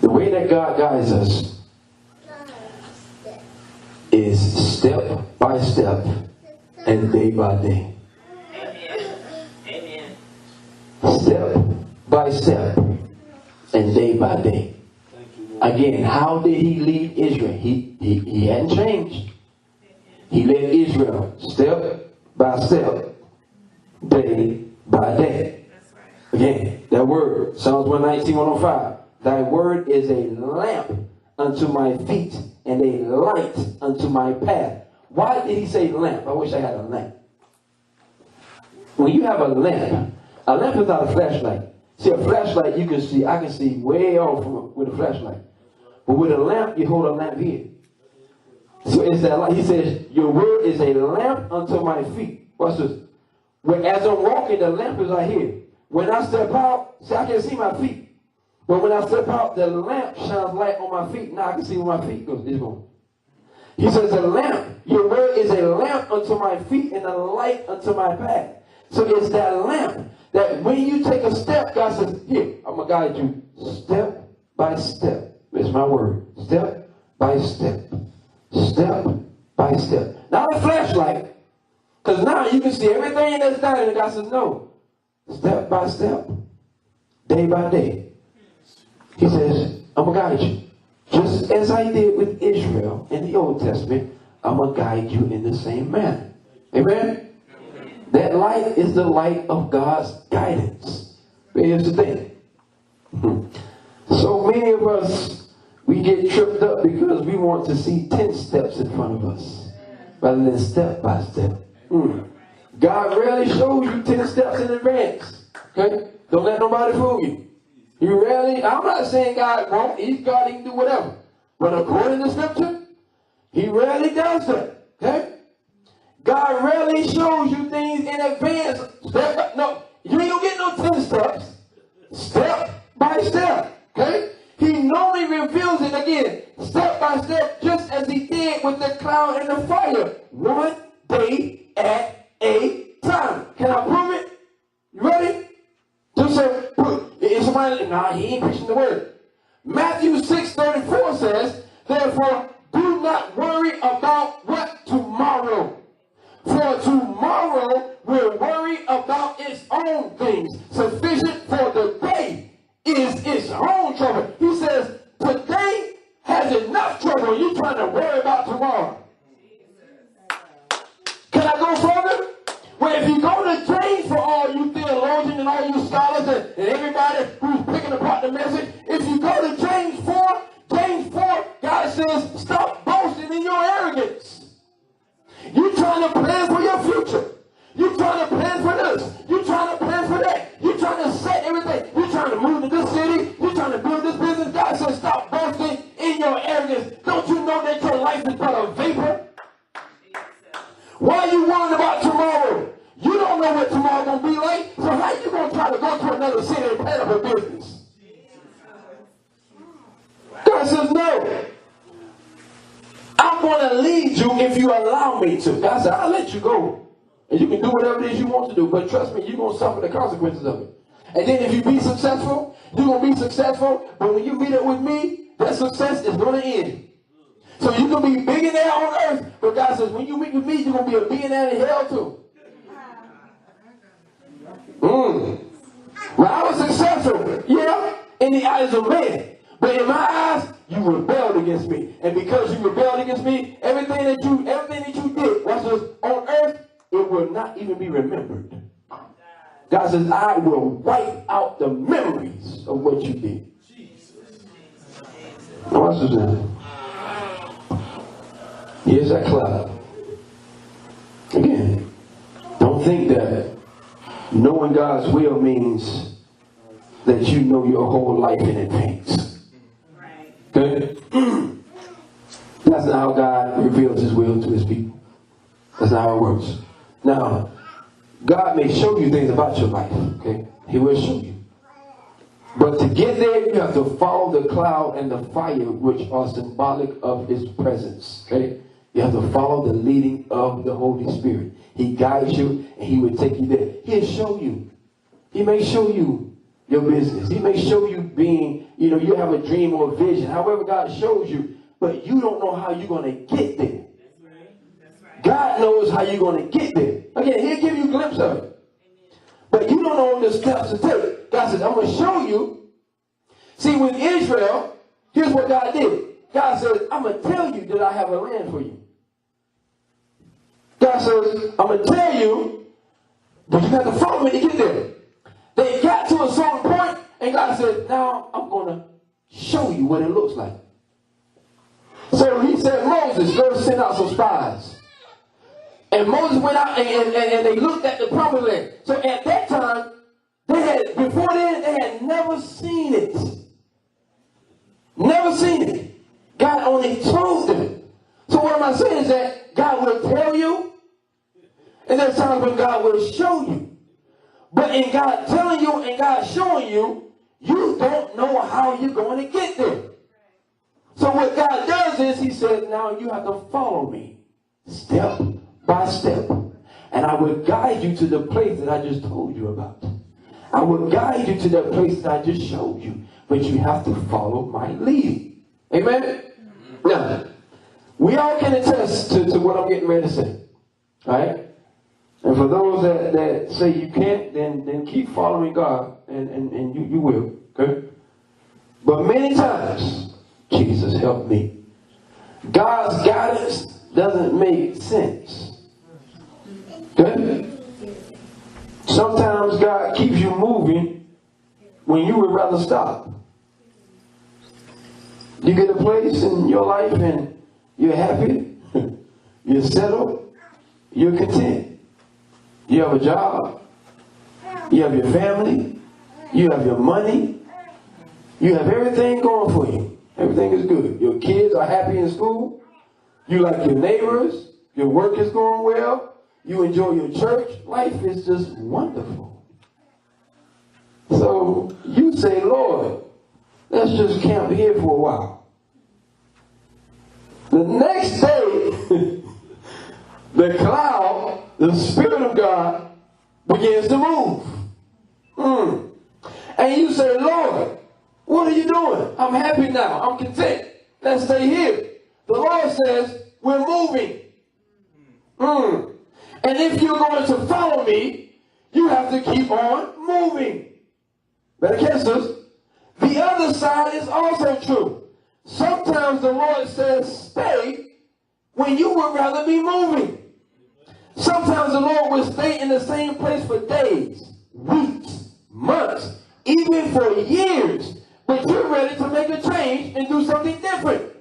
The way that God guides us is step by step and day by day. Amen. Step by step and day by day. Again, how did he lead Israel? He hadn't changed. He led Israel step by step, day by day. Again, that word, Psalms 119, 105. Thy word is a lamp unto my feet and a light unto my path. Why did he say lamp? I wish I had a lamp. When you have a lamp is not a flashlight. See, a flashlight you can see, I can see way off with a flashlight. But with a lamp, you hold a lamp here. So it's that light. He says, your word is a lamp unto my feet. Watch this. As I'm walking, the lamp is right here. When I step out, see, I can see my feet. But when I step out, the lamp shines light on my feet. Now I can see where my feet goes. It's going. He says, a lamp, your word is a lamp unto my feet and a light unto my path. So it's that lamp that when you take a step, God says, here, I'm going to guide you step by step. It's my word. Step by step. Step by step. Not a flashlight. Because now you can see everything that's done. And God says, no. Step by step. Day by day. He says, I'm going to guide you. Just as I did with Israel in the Old Testament, I'm going to guide you in the same manner. Amen? That light is the light of God's guidance. But here's the thing. So many of us, we get tripped up because we want to see 10 steps in front of us rather than step by step. God rarely shows you 10 steps in advance. Okay? Don't let nobody fool you. He rarely, I'm not saying God won't. He's God, he can do whatever. But according to scripture, he rarely does that. Okay? God rarely shows you things in advance. No, you ain't gonna get no 10 steps. Step by step. Okay? He normally reveals it again, step by step, just as he did with the cloud and the fire. One day at a time. Can I prove it? You ready? Just say, if somebody finally, nah, he ain't preaching the word. Matthew 6:34 says, therefore, do not worry about what tomorrow. For tomorrow will worry about its own things. Sufficient for the day is its own trouble. He says, today has enough trouble. You're trying to worry about tomorrow. Can I go further? Well, if you go to James, for all you theologians and all you scholars and everybody who's picking apart the message, if you go to James 4, God says, stop boasting in your arrogance. You're trying to plan for your future. You're trying to plan for this. You're trying to plan for that. You're trying to set everything. You're trying to move to this city. You're trying to build this business. God says, stop boasting in your arrogance. Don't you know that your life is but a vapor? Why are you worrying about tomorrow? You don't know what tomorrow's going to be like. So how you going to try to go to another city and plan up a business? God says, no. I'm going to lead you if you allow me to. God said, I'll let you go. And you can do whatever it is you want to do. But trust me, you're going to suffer the consequences of it. And then if you be successful, you're going to be successful. But when you meet up with me, that success is going to end. So you can be billionaire on earth. But God says, when you meet with me, you're going to be a billionaire in hell too. Well, I was successful. Yeah, in the eyes of man. But in my eyes, you rebelled against me. And because you rebelled against me, everything that you did, watch this, on earth, it will not even be remembered. God says, I will wipe out the memories of what you did. Now watch this now. Here's that cloud. Again, don't think that knowing God's will means that you know your whole life in advance. Okay? That's not how God reveals his will to his people. That's not how it works. Now, God may show you things about your life. Okay? He will show you. But to get there, you have to follow the cloud and the fire, which are symbolic of his presence. Okay? You have to follow the leading of the Holy Spirit. He guides you and he will take you there. He'll show you. He may show you your business. He may show you being, you have a dream or a vision. However God shows you, but you don't know how you're going to get there. That's right. God knows how you're going to get there. Again, he'll give you a glimpse of it. But you don't know the steps to take. God says, I'm going to show you. See, with Israel, here's what God did. God says, I'm going to tell you that I have a land for you. God says, I'm going to tell you, but you have to follow me to get there. They got to a certain point, and God said, now I'm going to show you what it looks like. So he said, Moses, go send out some spies. And Moses went out and they looked at the promised land. So at that time, before then, they had never seen it. Never seen it. God only told them. So what am I saying is that God will tell you, and there's times when God will show you. But in God telling you and God showing you, you don't know how you're going to get there. So what God does is he said, now you have to follow me step by step. And I will guide you to the place that I just told you about. I will guide you to that place that I just showed you. But you have to follow my lead. Amen? Now, we all can attest to what I'm getting ready to say. All right? And for those that say you can't, then keep following God, and you will. Okay? But many times, Jesus help me, God's guidance doesn't make sense. Okay? Sometimes God keeps you moving when you would rather stop. You get a place in your life and you're happy, you're settled, you're content. You have a job, you have your family, you have your money, you have everything going for you. Everything is good. Your kids are happy in school, you like your neighbors, your work is going well, you enjoy your church. Life is just wonderful. So you say, Lord, let's just camp here for a while. The next day, the cloud, the Spirit of God, begins to move. And you you say, Lord, what are you doing? I'm happy now. I'm content. Let's stay here. The Lord says, we're moving. And if you're going to follow me, you have to keep on moving. Better catch this. The other side is also true. Sometimes the Lord says, stay when you would rather be moving. Sometimes the Lord will stay in the same place for days, weeks, months, even for years. But you're ready to make a change and do something different.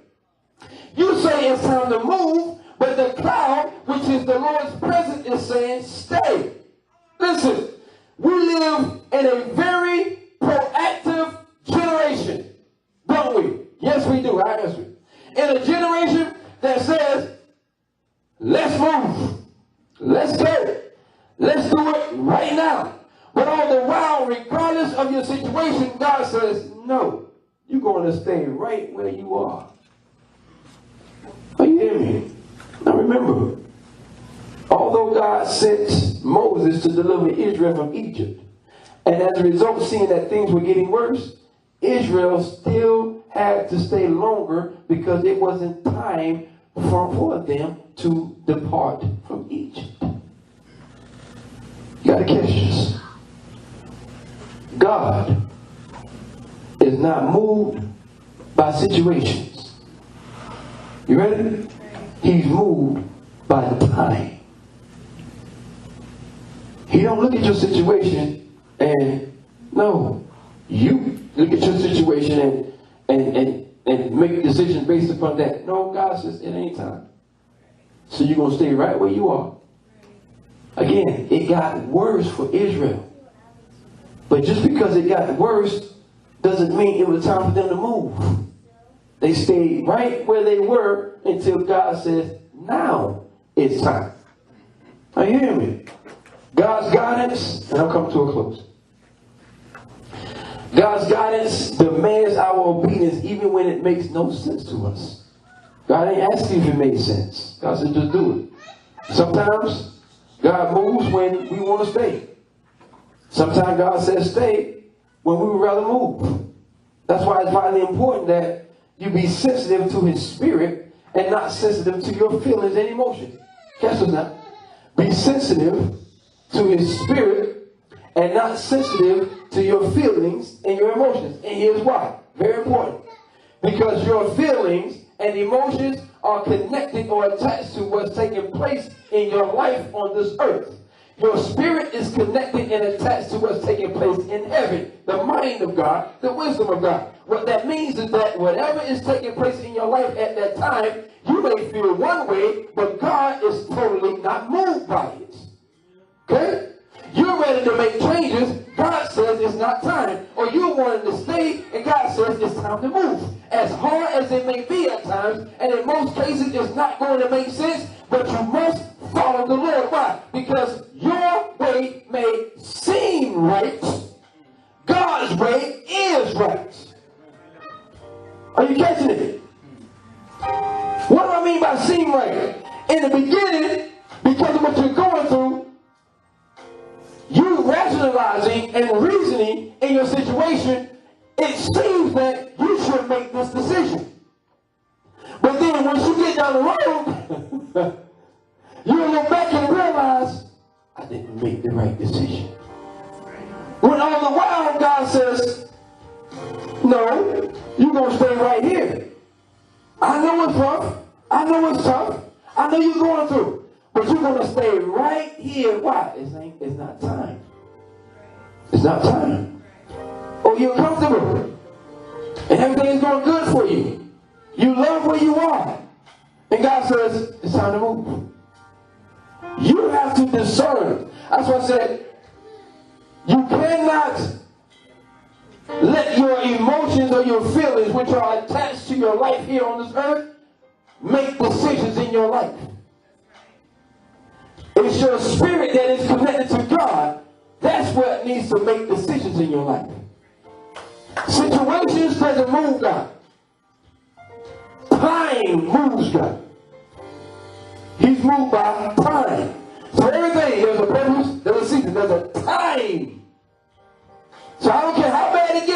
You say it's time to move, but the cloud, which is the Lord's presence, is saying, stay. Listen, we live in a very proactive generation, don't we? Yes, we do. I answer it. In a generation that says, let's move. Let's go. Let's do it right now. But all the while, regardless of your situation, God says, no, you're going to stay right where you are. Are you hearing me? Now remember, although God sent Moses to deliver Israel from Egypt, and as a result, seeing that things were getting worse, Israel still had to stay longer because it wasn't time for them to depart from Egypt. You got to catch this. God is not moved by situations. You ready? He's moved by time. He don't look at your situation and no, you look at your situation and make decisions based upon that. No, God says it ain't time. So you're going to stay right where you are. Again, it got worse for Israel. But just because it got worse doesn't mean it was time for them to move. They stayed right where they were until God says, now it's time. Are you hearing me? God's guidance, and I'll come to a close. God's guidance demands our obedience even when it makes no sense to us. God ain't asking if it makes sense. God said just do it. Sometimes God moves when we want to stay. Sometimes God says stay when we would rather move. That's why it's vitally important that you be sensitive to his spirit and not sensitive to your feelings and emotions. Catch this now. Be sensitive to his spirit and not sensitive to your feelings and your emotions. And here's why. Very important. Because your feelings and emotions are connected or attached to what's taking place in your life on this earth. Your spirit is connected and attached to what's taking place in heaven, the mind of God, the wisdom of God. What that means is that whatever is taking place in your life at that time, you may feel one way, but God is totally not moved by it. Okay? You're ready to make changes. God says it's not time. Or you're wanting to stay, and God says it's time to move. As hard as it may be at times, and in most cases it's not going to make sense, but you must follow the Lord. Why? Because your way may seem right. God's way is right. Are you catching it? What do I mean by seem right? In the beginning, because of what you're going through, you rationalizing and reasoning in your situation, it seems that you should make this decision. But then once you get down the road, you'll look back and realize, I didn't make the right decision. When all the while God says, no, you're going to stay right here. I know it's rough. I know it's tough. I know you're going through. But you're going to stay right here. Why? It's not time. It's not time. Oh, you're comfortable. And everything is going good for you. You love where you are. And God says, it's time to move. You have to discern. That's why I said, you cannot let your emotions or your feelings, which are attached to your life here on this earth, make decisions in your life. It's your spirit that is connected to God. That's what needs to make decisions in your life. Situations doesn't move God. Time moves God. He's moved by time. So everything, there's a purpose, there's a season, there's a time. So I don't care how bad it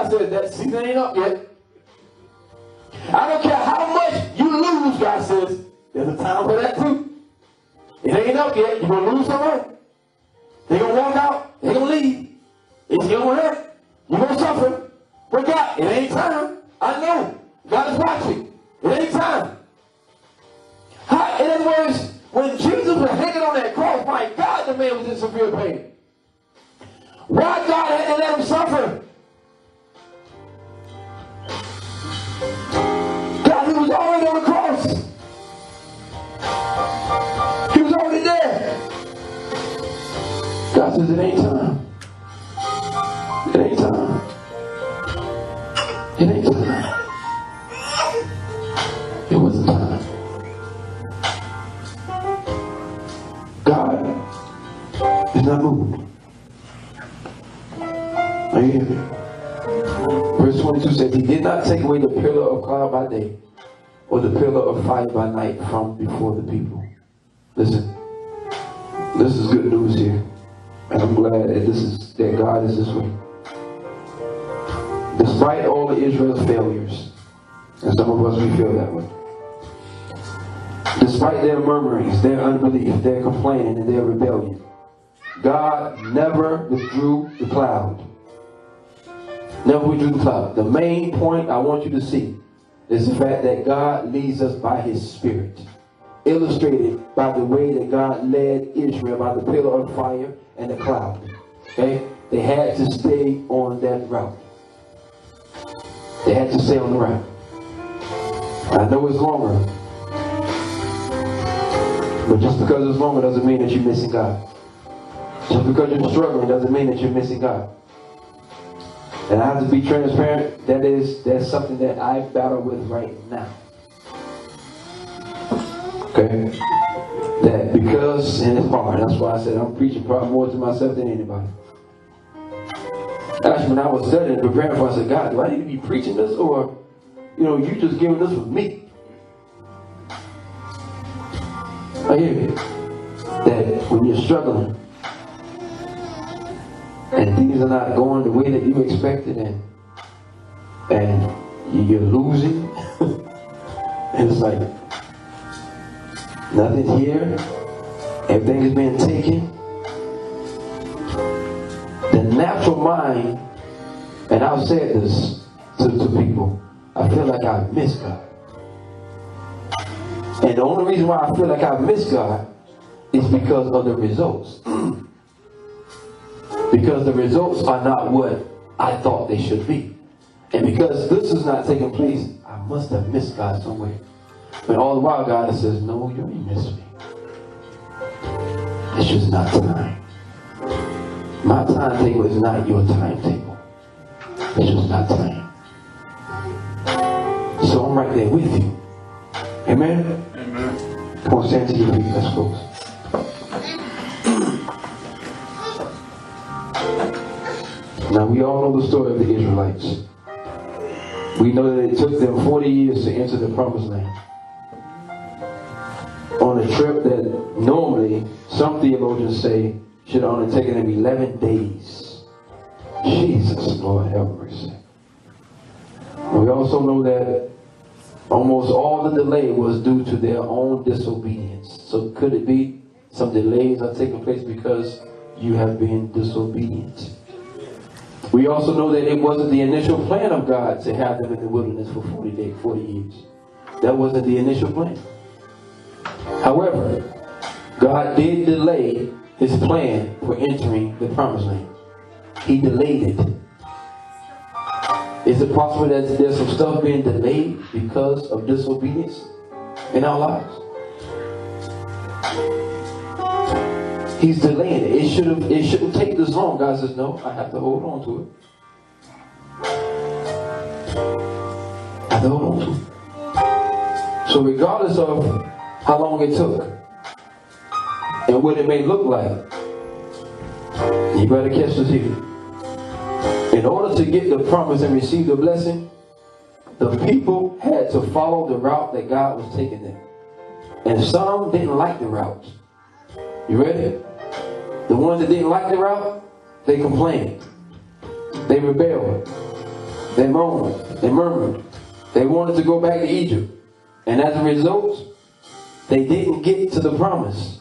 God says that season ain't up yet. I don't care how much you lose, God says, there's a time for that too. It ain't up yet. You're going to lose someone. They're going to walk out. They're going to leave. It's going to hurt. You're going to suffer. But God, it ain't time. I know. God is watching. It ain't time. In other words, when Jesus was hanging on that cross, my God, the man was in severe pain. Why God had to let him suffer? God, he was already on the cross. He was already there. God says it ain't time. It ain't time. It ain't time. It wasn't time. God is not moved. Are you hearing me? Verse 22 says, he did not take away the pillar of cloud by day or the pillar of fire by night from before the people. Listen, this is good news here. And I'm glad that God is this way. Despite all of Israel's failures, and some of us, we feel that way. Despite their murmurings, their unbelief, their complaining, and their rebellion, God never withdrew the cloud. Never withdrew the cloud. The main point I want you to see is the fact that God leads us by his Spirit. Illustrated by the way that God led Israel by the pillar of fire and the cloud. Okay? They had to stay on that route. They had to stay on the route. I know it's longer. But just because it's longer doesn't mean that you're missing God. Just because you're struggling doesn't mean that you're missing God. And I have to be transparent. That's something that I battle with right now. Okay? That because, and it's hard. That's why I said I'm preaching probably more to myself than anybody. Actually, when I was studying and preparing for it, I said, God, do I need to be preaching this? Or, you just giving this for me? I hear you. That when you're struggling, and things are not going the way that you expected, and you're losing, and it's like nothing's here, everything is being taken. The natural mind, and I've said this to people, I feel like I miss God. And the only reason why I feel like I miss God is because of the results. Because the results are not what I thought they should be. And because this is not taking place, I must have missed God somewhere. But all the while God says, no, you ain't missed me. It's just not time. My timetable is not your timetable. It's just not time. So I'm right there with you. Amen? Amen. Come on, stand to your feet. Let's close. Now, we all know the story of the Israelites. We know that it took them 40 years to enter the promised land. On a trip that normally, some theologians say, should have only taken them 11 days. Jesus, Lord have mercy. And we also know that almost all the delay was due to their own disobedience. So could it be some delays are taking place because you have been disobedient? We also know that it wasn't the initial plan of God to have them in the wilderness for 40 years. That wasn't the initial plan. However, God did delay his plan for entering the promised land. He delayed it. Is it possible that there's some stuff being delayed because of disobedience in our lives? He's delaying it. It shouldn't take this long. God says, no, I have to hold on to it. I have to hold on to it. So regardless of how long it took and what it may look like, you better catch this here. In order to get the promise and receive the blessing, the people had to follow the route that God was taking them. And some didn't like the route. You ready? The ones that didn't like the route, they complained. They rebelled. They moaned. They murmured. They wanted to go back to Egypt. And as a result, they didn't get to the promise.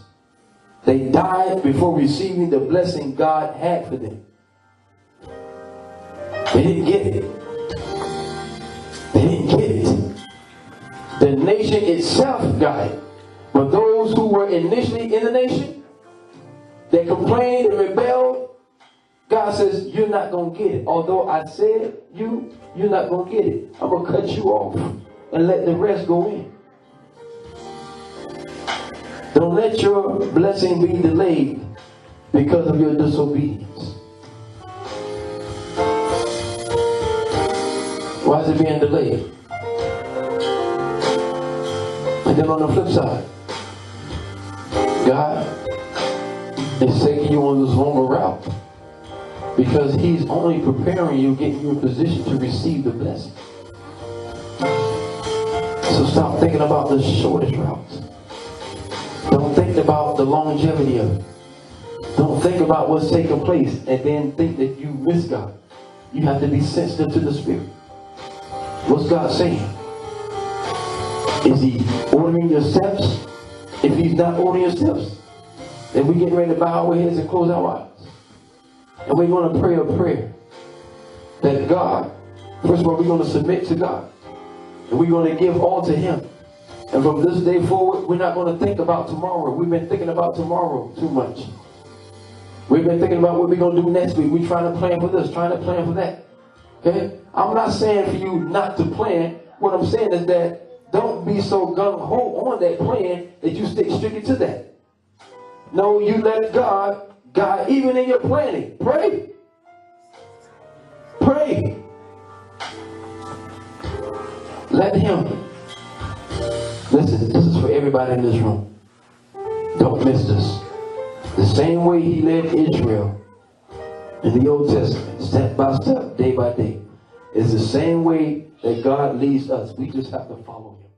They died before receiving the blessing God had for them. They didn't get it. They didn't get it. The nation itself got it. But those who were initially in the nation, they complained and rebelled. God says, you're not going to get it. Although I said you're not going to get it. I'm going to cut you off and let the rest go in. Don't let your blessing be delayed because of your disobedience. Why is it being delayed? And then on the flip side, God is taking you on this longer route because He's only preparing you, getting you in position to receive the blessing. So stop thinking about the shortest route. Don't think about the longevity of it. Don't think about what's taking place and then think that you miss God. You have to be sensitive to the Spirit. What's God saying? Is He ordering your steps? If He's not ordering your steps, then we're getting ready to bow our heads and close our eyes. And we're going to pray a prayer that God, first of all, we're going to submit to God. And we're going to give all to Him. And from this day forward, we're not going to think about tomorrow. We've been thinking about tomorrow too much. We've been thinking about what we're going to do next week. We're trying to plan for this, trying to plan for that. Okay? I'm not saying for you not to plan. What I'm saying is that don't be so gung-ho on that plan that you stick strictly to that. No, you let God guide even in your planning. Pray. Pray. Let Him. Listen, this is for everybody in this room. Don't miss this. The same way He led Israel in the Old Testament, step by step, day by day, is the same way that God leads us. We just have to follow Him.